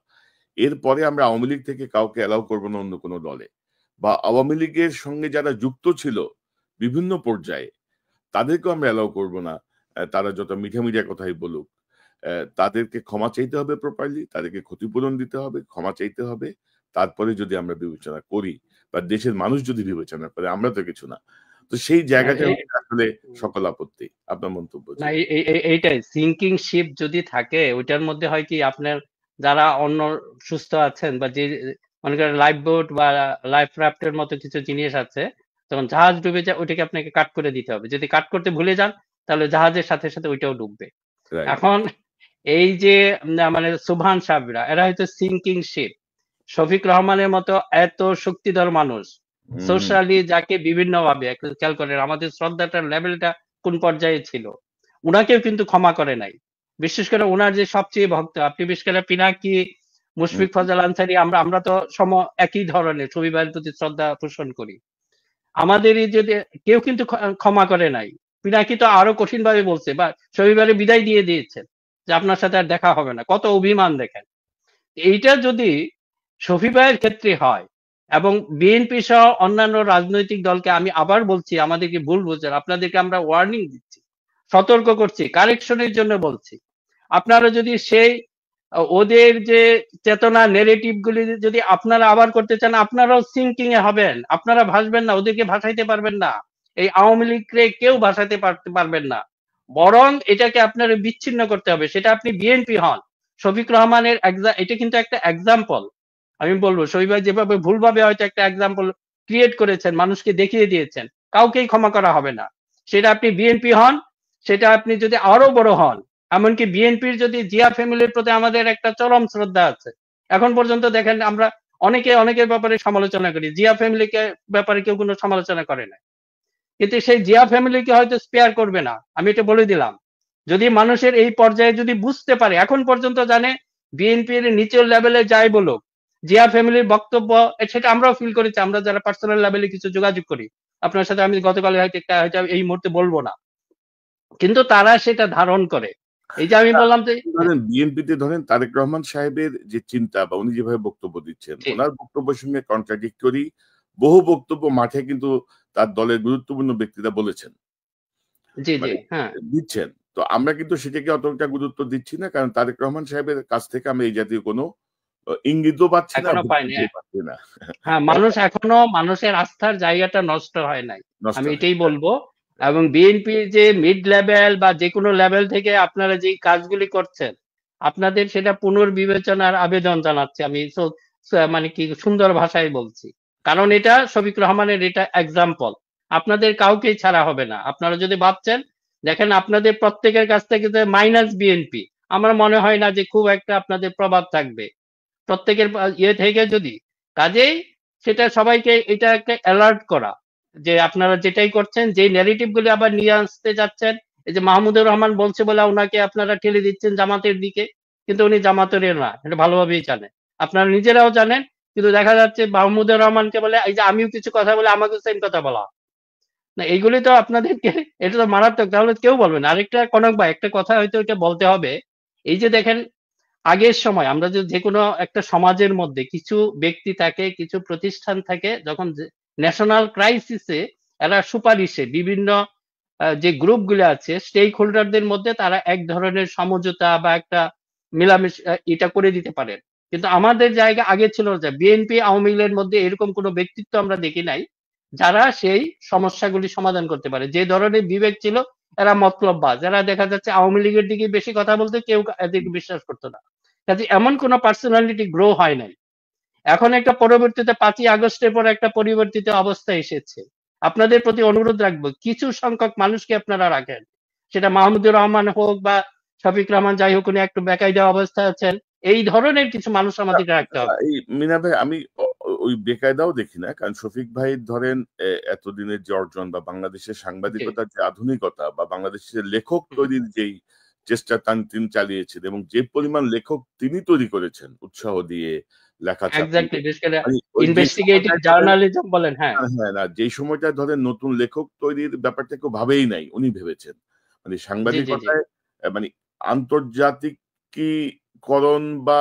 এরপরে আমরা আওয়ামী লীগ থেকে কাউকে অ্যালাউ করব না অন্য কোনো দলে। বা আওয়ামী লীগের সঙ্গে যারা যুক্ত ছিল বিভিন্ন পর্যায়ে, তাদেরকেও আমরা অ্যালাউ করব না। তারা যত মিঠা, মিঠা কথাই বলুক। তাদেরকে ক্ষমা চাইতে হবে প্রপারলি, তাদেরকে ক্ষতিপূরণ দিতে হবে, ক্ষমা চাইতে হবে। তারপরে যদি আমরা বিবেচনা করি বা দেশের মানুষ যদি বিবেচনা করে, আমরা তো কিছু না। তো সেই না, জায়গাটা আসলে সকল আপত্তি। আপনার মন্তব্য, না, জি। এইটাই সিঙ্কিং শিপ যদি থাকে ওইটার মধ্যে হয় কি, আপনার যারা অন্য সুস্থ আছেন বা যে মনে করেন লাইফ বোট বা লাইফ রাফটের মতো কিছু জিনিস আছে, যখন জাহাজ ডুবে যায় ওইটাকে আপনাকে কাট করে দিতে হবে। যদি কাট করতে ভুলে যান তাহলে জাহাজের সাথে সাথে ওইটাও ডুববে। রাইট। এখন এই যে মানে সুবহান সাহেবরা এরা হয়তো সিঙ্কিং শিপ। শফিক রহমানের মতো এত শক্তিধর মানুষ, হুম, সোশ্যালি যাকে বিভিন্ন ভাবে খেয়াল করেন, আমাদের শ্রদ্ধাটার লেভেলটা কোন পর্যায়ে ছিল, উনাকেও কিন্তু ক্ষমা করে নাই। বিশেষ করে উনার যে সবচেয়ে ভক্ত, আপনি বিশেষ করে পিনাকি, হুম, মুশফিক ফজল আনসারী, আমরা আমরা তো একই ধরনের শফিক ভাইয়ের প্রতি শ্রদ্ধা পোষণ করি। আমাদেরই যদি কেউ কিন্তু ক্ষমা করে নাই। পিনাকি তো আরো কঠিন ভাবে বলছে বা শফিক ভাইয়ের বিদায় দিয়ে দিয়েছেন যে আপনার সাথে আর দেখা হবে না। কত অভিমান দেখেন। এইটা যদি শফিক ভাইয়ের ক্ষেত্রে হয় এবং বিএনপি সহ অন্যান্য রাজনৈতিক দলকে, আমি আবার বলছি আমাদেরকে ভুল বুঝছেন, আপনাদেরকে আমরা ওয়ার্নিং দিচ্ছি, সতর্ক করছি, কারেকশনের জন্য বলছি। আপনারা যদি সেই ওদের যে চেতনা নেরেটিভ গুলি যদি আপনারা আবার করতে চান, আপনারাও সিঙ্কিং এ হবেন, আপনারা ভাসবেন না, ওদেরকে ভাসাইতে পারবেন না। এই আওয়ামী লীগকে কেউ ভাসাতে পারবেন না। বরং এটাকে আপনারা বিচ্ছিন্ন করতে হবে। সেটা আপনি বিএনপি হন, শফিক রহমানের এটা কিন্তু একটা এক্সাম্পল। আমি বলবো শফিক ভাই যেভাবে ভুলভাবে হয়তো একটা এক্সাম্পল ক্রিয়েট করেছেন, মানুষকে দেখিয়ে দিয়েছেন, কাউকেই ক্ষমা করা হবে না। সেটা আপনি বিএনপি হন, সেটা আপনি যদি আরো বড় হন, এমনকি বিএনপির যদি জিয়া ফ্যামিলির প্রতি আমাদের একটা চরম শ্রদ্ধা আছে। এখন পর্যন্ত দেখেন আমরা অনেকের ব্যাপারে সমালোচনা করি, জিয়া ফ্যামিলিকে ব্যাপারে কেউ কোনো সমালোচনা করে না, কিন্তু সেই জিয়া ফ্যামিলিকে হয়তো স্পেয়ার করবে না। আমি এটা বলে দিলাম। যদি মানুষের এই পর্যায়ে যদি বুঝতে পারে, এখন পর্যন্ত জানে বিএনপির নিচের লেভেলে যাই বলুক, জিয়া ফ্যামিলির বক্তব্য সেটা আমরাও ফিল করেছি, আমরা যারা পার্সোনাল লেভেলে কিছু যোগাযোগ করি। আপনার সাথে আমি গতকাল হয়তো এই মুহূর্তে বলবো না, কিন্তু তারা সেটা ধারণ করে। এই যে আমি বললাম যে ধরেন বিএনপিতে ধরেন তারেক রহমান সাহেবের যে চিন্তা বা উনি যেভাবে বক্তব্য দিচ্ছেন, জি ওনার বক্তব্যের সঙ্গে কন্ট্রাডিক্টরি বহু বক্তব্য মাঠে কিন্তু তার দলের গুরুত্বপূর্ণ ব্যক্তিরা বলেছেন, জি জি মানে হ্যাঁ, দিচ্ছেন। তো আমরা কিন্তু সেটাকে অতটা গুরুত্ব দিচ্ছি না, কারণ তারেক রহমান সাহেবের কাছ থেকে আমরা এই জাতীয় কোনো ইঙ্গিতও পাচ্ছি না, এখনো পাইনি। বক্তব্যও পাচ্ছি না। হ্যাঁ, মানুষ এখনো মানুষের আস্থার জায়গাটা নষ্ট হয় নাই, নষ্ট আমি হয়। এটাই বলবো। এবং বিএনপির যে মিড লেভেল বা যে কোনো লেভেল থেকে আপনারা যে কাজগুলি করছেন, আপনাদের সেটা পুনর্বিবেচনার আবেদন জানাচ্ছি আমি। মানে কি সুন্দর ভাষায় বলছি, কারণ এটা শফিক রহমানের এটা এক্সাম্পল। আপনাদের কাউকেই ছাড়া হবে না। আপনারা যদি ভাবছেন, দেখেন আপনাদের প্রত্যেকের কাছ থেকে যে মাইনাস বিএনপি, আমার মনে হয় না যে খুব একটা আপনাদের প্রভাব থাকবে প্রত্যেকের ইয়ে থেকে। যদি কাজেই সেটা সবাইকে এটা একটা অ্যালার্ট করা, যে আপনারা যেটাই করছেন, যে ন্যারেটিভ গুলি আবার নিয়ে আসতে যাচ্ছেন। এই যে মাহমুদুর রহমান বলছে বলে ওনাকে আপনারা ঠেলে দিচ্ছেন জামাতের দিকে, কিন্তু উনি জামাতের না, এটা ভালোভাবেই জানেন, আপনারা নিজেরাও জানেন। কিন্তু দেখা যাচ্ছে মাহমুদুর রহমানকে বলে এই যে আমিও কিছু কথা বলে আমাকেও সেম কথা বলা, না এইগুলি তো আপনাদেরকে, এটা তো মারাত্মক। তাহলে কেউ বলবে না। আরেকটা কনক ভাই, একটা কথা হয়তো এটা বলতে হবে। এই যে দেখেন, আগের সময় আমরা যে কোনো একটা সমাজের মধ্যে কিছু ব্যক্তি থাকে, কিছু প্রতিষ্ঠান থাকে, যখন ন্যাশনাল ক্রাইসিসে এরা সুপারিশে বিভিন্ন যে গ্রুপগুলো আছে স্টেক হোল্ডারদের মধ্যে তারা এক ধরনের সমঝোতা বা একটা মিলামিশা এটা করে দিতে পারেন। কিন্তু আমাদের জায়গা আগে ছিল যে বিএনপি আওয়ামী লীগের মধ্যে এরকম কোনো ব্যক্তিত্ব আমরা দেখি নাই যারা সেই সমস্যাগুলি সমাধান করতে পারে। যে ধরনের বিবেক ছিল, এরা মতলববাজ, এরা দেখা যাচ্ছে আওয়ামী লীগের দিকে বেশি কথা বলতে, কেউ এদেরকে বিশ্বাস করতো না। কাজে এমন কোন পার্সোনালিটি গ্রো হয় নাই। এখন একটা পরবর্তীতে 5ই আগস্টের পর একটা পরিবর্তিত অবস্থা এসেছে। আপনাদের প্রতি অনুরোধ রাখবো, কিছু সংখ্যক মানুষকে আপনারা রাখেন, সেটা মাহমুদুর রহমান হোক বা শফিক রহমান, যাই হোক, উনি একটু বেকায়দা অবস্থায় আছেন। এই ধরনের কিছু মানুষ আমাদেরকে রাখতে হবে। এই মিনা ভাই, আমি ওই বেকায়দাও দেখি না, কারণ শফিক ভাই ধরেন এতদিনের যে অর্জন বা বাংলাদেশের জি সাংবাদিকতার যে আধুনিকতা বা বাংলাদেশের লেখক হুম, তৈরির যেই চেষ্টা তিনি চালিয়েছেন এবং যে পরিমাণ লেখক তিনি তৈরি করেছেন উৎসাহ দিয়ে লেখা ছাপিয়ে, এক্স্যাক্টলি, বিশেষ করে মানে ওই যে ইনভেস্টিগেটিভ সময়টায় ধরেন, জার্নালিজম বলেন, হ্যাঁ হ্যাঁ না, যেই সময়টা ধরেন নতুন লেখক তৈরির ব্যাপারটা কেউ ভাবেই নাই, উনি ভেবেছেন। মানে জি জি জি সাংবাদিকতায় মানে আন্তর্জাতিকীকরণ বা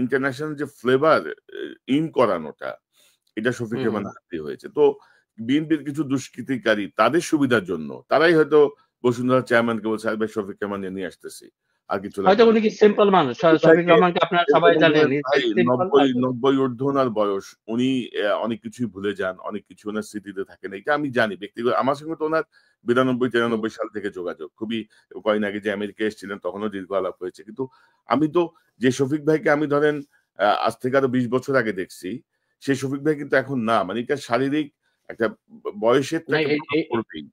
ইন্টারন্যাশনাল যে ফ্লেভার ইন করানোটা, এটা শফিক হুম হুম। রেহমানের হাতেই হয়েছে। তো বিএনপির কিছু দুষ্কৃতিকারী তাদের সুবিধার জন্য তারাই হয়তো বসুন্ধরা চেয়ারম্যানকে বলছে, "আরে ভাই শফিক রেহমান নিয়ে আসতেছি, আর কিছু হয়তো লাগবে না।" উনি কি সিম্পল মানুষ, শফিক শফিক ভাইকে রহমানকে আপনারা সবাই এবং জানেন, ভাই সিম্পল ৯০ হয়তো। ৯০ ঊর্ধ্ব ওনার বয়স। উনি অনেক কিছুই ভুলে যান। অনেক কিছু উনার স্মৃতিতে থাকে না। এটা আমি জানি। ব্যক্তিগত আমার সঙ্গে তো উনার ৯২-৯৩ হুম, সাল থেকে যোগাযোগ। খুবই কয়েকদিন আগে যে আমেরিকায় এসেছিলেন তখনও দীর্ঘ আলাপ হয়েছে। কিন্তু আমি তো যে শফিক ভাইকে আমি ধরেন আজ থেকে আরো ২০ বছর আগে দেখছি, সেই শফিক ভাই কিন্তু এখন না। মানে এটা শারীরিক একটা বয়সের তো না একটা প্রভাব পড়বেই।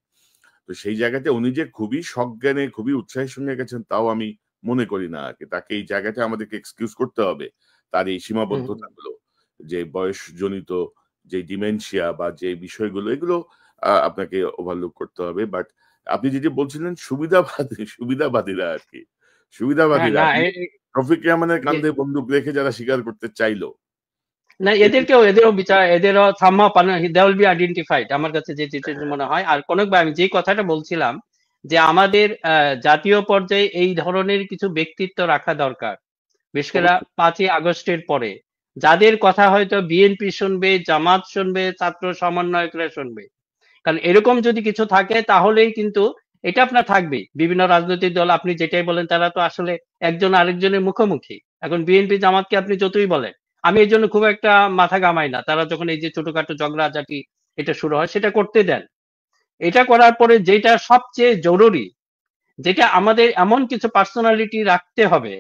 তো সেই জায়গাতে উনি যে খুবই সজ্ঞানে, খুবই উৎসাহের সঙ্গে গেছেন তাও আমি মনে করি না আরকি। তাকে এই জায়গাটা আমাদেরকে এক্সকিউজ করতে হবে। তার এই হুম, সীমাবদ্ধতাগুলো। যে বয়সজনিত যে ডিমেনশিয়া বা যে বিষয়গুলো, এগুলো আপনাকে ওভারলুক করতে হবে। বাট আপনি যেটি বলছিলেন সুবিধাবাদীরা আরকি। হ্যাঁ, সুবিধাবাদীরা না মানে রফিক রেহমানের কাঁধে বন্দুক রেখে যারা স্বীকার করতে চাইল। না, এটি এদেরও বিচার, এদেরও somehow they will be identified, আমার কাছে যে যেটা মনে হয়। আর কনক ভাই, আমি যে কথাটা বলছিলাম যে আমাদের জাতীয় পর্যায়ে এই ধরনের কিছু ব্যক্তিত্ব রাখা দরকার, বিশেষ করে অবশ্যই 5ই আগস্টের পরে, যাদের কথা হয়তো বিএনপি শুনবে, জামাত শুনবে, ছাত্র সমন্বয়করা শুনবে। কারণ এরকম যদি কিছু থাকে তাহলেই কিন্তু এটা আপনার থাকবেই। বিভিন্ন রাজনৈতিক দল আপনি যেটাই বলেন, তারা তো আসলে একজন আরেকজনের মুখোমুখি। এখন বিএনপি জামাতকে আপনি যতই বলেন, আমি এই জন্য খুব একটা মাথা ঘামাই না। তারা যখন এই যে ছোটখাটো ঝগড়াঝাটি এটা শুরু হয়, সেটা করতে দেন। এটা করার পরে যেটা সবচেয়ে জরুরি, যেটা আমাদের এমন কিছু পার্সোনালিটি রাখতে হবে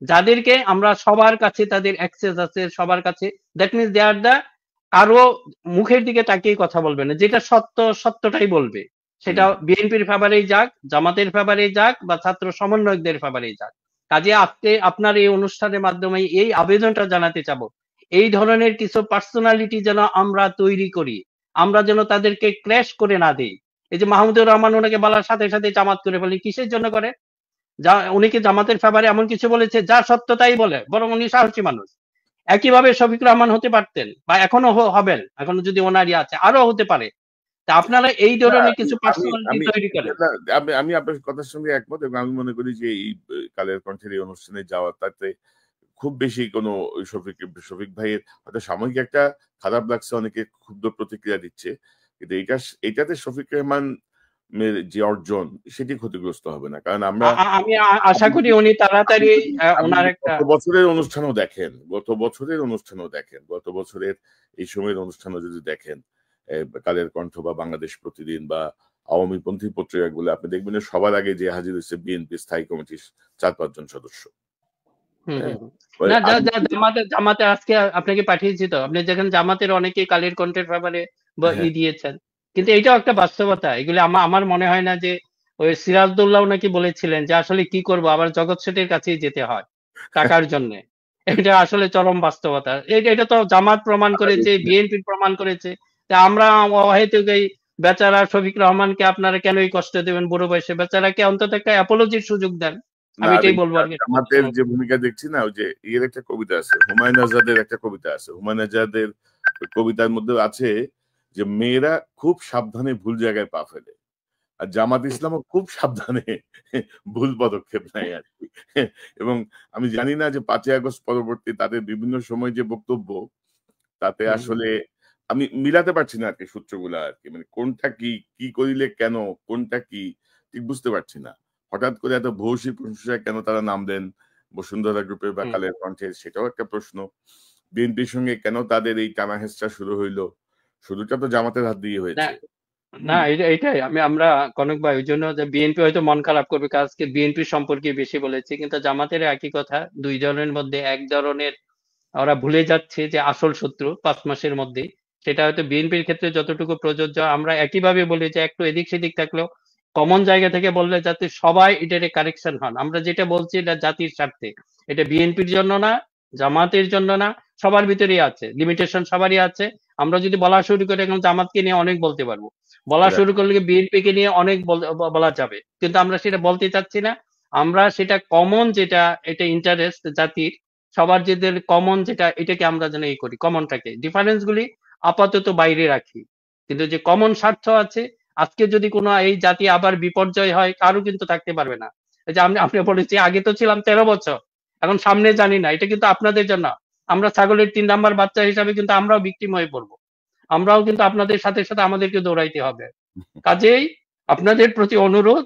যাদেরকে আমরা সবার কাছে, তাদের অ্যাক্সেস আছে সবার কাছে। দ্যাট মিনস দে আর দা, কারো মুখের দিকে তাকিয়ে কথা বলবে না, যেটা সত্য সত্যটাই বলবে। সেটা হুম। বিএনপির ফেভারেই যাক, জামাতের ফেভারেই যাক, বা ছাত্র সমন্বয়কদের ফেভারেই যাক। কাজে আজকে আপনার এই অনুষ্ঠানের মাধ্যমে এই আবেদনটা জানাতে চাবো, এই ধরনের কিছু পার্সোনালিটি যেন আমরা তৈরি করি, আমরা যেন তাদেরকে ক্র্যাশ করে না দেই। এই যে মাহমুদুর রহমান, ওনাকে বলার সাথে সাথে জামাত করে ফেলি, কিসের জন্য করে? উনি কি জামাতের ব্যাপারে এমন কিছু বলেছে যা সত্য তাই বলে, বরং উনি সাহসী মানুষ। একইভাবে শফিকুর রহমান হতে পারতেন, বা এখনো হবেন, এখনো যদি ওনারই আছে, আরো হতে পারে। তা আপনারা এই না, ধরনের কিছু আমি পার্সোনালিটি আমি তৈরি করেন। না, আমি আপনার কথার সঙ্গে একমত, এবং আমি মনে করি যে এই কালের কণ্ঠের এই অনুষ্ঠানে যাওয়া তাতে খুব বেশি কোনো শফিক ভাইয়ের হয়তো সাময়িক একটা খারাপ লাগছে, অনেকে ক্ষুব্ধ প্রতিক্রিয়া দিচ্ছে, কিন্তু এইটাতে শফিক রেহমান যে অর্জন সেটি ক্ষতিগ্রস্ত হবে না, কারণ আমরা আমি আশা করি উনি তাড়াতাড়ি আপনি ওনার যদি একটা গত বছরের অনুষ্ঠানও দেখেন, গত বছরের এই সময়ের অনুষ্ঠানও যদি দেখেন, কালের কণ্ঠ বা বাংলাদেশ প্রতিদিন বা আওয়ামীপন্থী পত্রিকাগুলো, আপনি দেখবেন যে সবার আগে যে হাজির হয়েছে বিএনপি স্থায়ী কমিটির ৪-৫ জন সদস্য। হুম হ্যাঁ, হুম হুম। না, আমি জামাতে আজকে আপনাকে পাঠিয়েছি তো, আপনি দেখেন জামাতের অনেকেই কালের কণ্ঠের ব্যাপারে হ্যাঁ, দিয়েছেন। কিন্তু এটাও একটা বাস্তবতা, এগুলি আমার মনে হয় না যে ওই সিরাজদৌল্লাহ নাকি বলেছিলেন যে আসলে কি করব, আবার জগৎ সেঠের কাছেই যেতে হয় টাকার জন্য। এটা আসলে চরম বাস্তবতা। এটা তো জামাত প্রমাণ করেছে, বিএনপি প্রমাণ করেছে। তা আমরা অহেতুক এই বেচারা শফিক রহমানকে আপনারা কেন এই কষ্ট দেবেন বুড়ো বয়সে? বেচারাকে অন্তত একটা অ্যাপোলজির সুযোগ দেন। না, আমি আর এটাই এই বলবো আর কি। জামাতের যে ভূমিকা দেখছি না, ওই যে ইয়ের একটা কবিতা আছে, হুমায়ুন আজাদের একটা কবিতা আছে, হুমায়ুন আজাদের কবিতার মধ্যে আছে যে মেয়েরা খুব সাবধানে ভুল জায়গায় পা ফেলে, আর জামাত ইসলামও খুব সাবধানে ভুল পদক্ষেপ নেয় আর কি। এবং আমি জানি না যে ৫ই আগস্ট পরবর্তী তাদের বিভিন্ন সময় যে বক্তব্য, তাতে হুম, হুম। আসলে আমি মিলাতে পারছি না আর কি সূত্রগুলা আর কি, মানে কোনটা কি, কি করিলে কেন, কোনটা কি ঠিক বুঝতে পারছি না। হঠাৎ করে এত ভূয়সী প্রশংসায় কেন তারা নাম দেন বসুন্ধরা গ্রুপের বা হুম। কালের কণ্ঠের, সেটাও একটা প্রশ্ন। বিএনপির সঙ্গে কেন তাদের এই টানা হেঁচড়া শুরু হইলো? শুরুটা তো জামাতের হাত দিয়ে না, হয়েছে। না, হুম। এটাই আমরা কনক ভাই, ওই জন্য যে বিএনপি হয়তো মন খারাপ করবে, কারণ আজকে বিএনপি সম্পর্কে বেশি বলেছি, কিন্তু জামাতের একই কথা। দুই ধরনের মধ্যে এক ধরনের ওরা ভুলে যাচ্ছে যে আসল শত্রু ৫ মাসের মধ্যেই। সেটা হয়তো বিএনপির ক্ষেত্রে যতটুকু প্রযোজ্য, আমরা একইভাবে বলি যে একটু এদিক সেদিক থাকলেও কমন জায়গা থেকে বললে যাতে সবাই এটারে কারেকশন হন। আমরা যেটা বলছি এটা জাতির স্বার্থে, এটা বিএনপির জন্য না, জামাতের জন্য না, সবার ভিতরেই আছে, লিমিটেশন সবারই আছে। আমরা যদি বলা শুরু করি এখন জামাতকে নিয়ে অনেক বলতে পারবো, বলা শুরু করলে বিএনপি কে নিয়ে অনেক বলা যাবে, কিন্তু আমরা সেটা বলতে চাচ্ছি না। আমরা সেটা কমন যেটা, এটা ইন্টারেস্ট জাতির, সবার যেদের কমন যেটা, এটাকে আমরা যেন এই করি, কমনটাকে, ডিফারেন্স গুলি আপাতত বাইরে রাখি। কিন্তু যে কমন স্বার্থ আছে, আজকে যদি কোনো এই জাতি আবার বিপর্যয় হয়, কারো কিন্তু থাকতে পারবে না। এই যে আপনি বলেছি আগে তো ছিলাম 13 বছর, এখন সামনে জানি না, এটা কিন্তু আপনাদের জন্য। আমরা ছাগলের ৩ নাম্বার বাচ্চা হিসাবে কিন্তু আমরাও ভিকটিম হয়ে পড়বো। আমরাও কিন্তু আপনাদের সাথে সাথে আমাদেরকে দৌড়াইতে হবে। কাজেই আপনাদের প্রতি অনুরোধ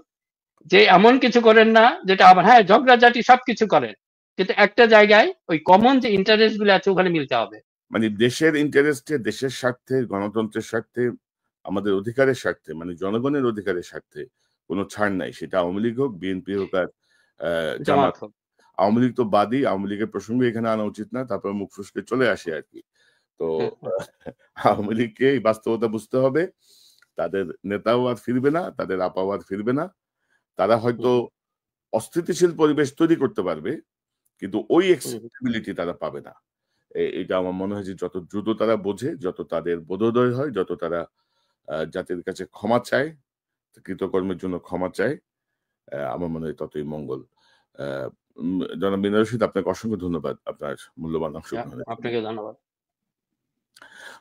যে এমন কিছু করেন না যেটা আবার, হ্যাঁ ঝগড়াঝাটি সবকিছু করেন, কিন্তু একটা জায়গায় ওই কমন যে ইন্টারেস্ট গুলো আছে ওখানে মিলতে হবে। মানে দেশের ইন্টারেস্টে, দেশের স্বার্থে, গণতন্ত্রের স্বার্থে, আমাদের অধিকারের স্বার্থে, মানে জনগণের অধিকারের স্বার্থে কোনো ছাড় নাই। সেটা আওয়ামী লীগ হোক, বিএনপি হোক, আর জামাত জামাত। হোক। আওয়ামী লীগ তো বাদই, আওয়ামী লীগের প্রসঙ্গ এখানে আনা উচিত না, তারপর মুখ ফসকে চলে আসে আর কি। তো হুম, হুম, আওয়ামী লীগকে এই বাস্তবতা বুঝতে হবে। তাদের নেতাও আর ফিরবে না, তাদের আপাও আর ফিরবে না। তারা হয়তো হুম, অস্থিতিশীল পরিবেশ তৈরি করতে পারবে, কিন্তু ওই হুম, অ্যাকসেপ্টেবিলিটি তারা পাবে না। এটা আমার মনে হয় যে যত দ্রুত তারা বোঝে, যত তাদের বোধোদয় হয়, যত তারা জাতির কাছে ক্ষমা চায়, কৃতকর্মের জন্য ক্ষমা চায়, আমার মনে হয় ততই মঙ্গল। আ জনাব মিনার রশিদ, আপনাকে অসংখ্য ধন্যবাদ আপনার মূল্যবান অংশগ্রহণের জন্য। আপনাকে ধন্যবাদ।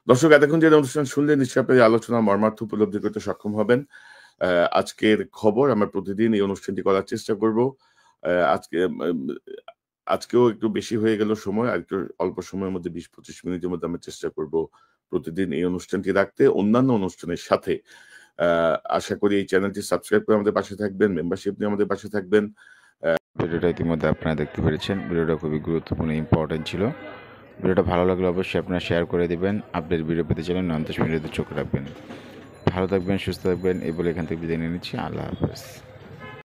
দর্শক, এতক্ষণ যে অনুষ্ঠান শুনলেন, নিশ্চয়ই আপনার এই আলোচনার মর্মার্থ উপলব্ধি করতে সক্ষম হবেন। আজকের খবর আমরা প্রতিদিন এই অনুষ্ঠানটি করার চেষ্টা করব। আজকে আজকেও একটু বেশি হয়ে গেল সময়। আরেকটু অল্প সময়ের মধ্যে ২০-২৫ মিনিটের মধ্যে আমরা চেষ্টা করব প্রতিদিন এই অনুষ্ঠানটি রাখতে। অন্যান্য অনুষ্ঠানের সাথে আশা করি এই চ্যানেলটি সাবস্ক্রাইব করে আমাদের পাশে থাকবেন, মেম্বারশিপ নিয়ে আমাদের পাশে থাকবেন। ভিডিওটা ইতিমধ্যে আপনারা দেখতে পেরেছেন। ভিডিওটা খুবই গুরুত্বপূর্ণ, ইম্পর্টেন্ট ছিল। ভিডিওটা ভালো লাগলে অবশ্যই আপনারা শেয়ার করে দিবেন। আপডেট ভিডিও পেতে চাইলে নয়নতাস মিডিয়াতে চোখ রাখবেন। ভালো থাকবেন, সুস্থ থাকবেন, এই বলে এখান থেকে বিদায় নিয়ে নিচ্ছি। আল্লাহ হাফেজ।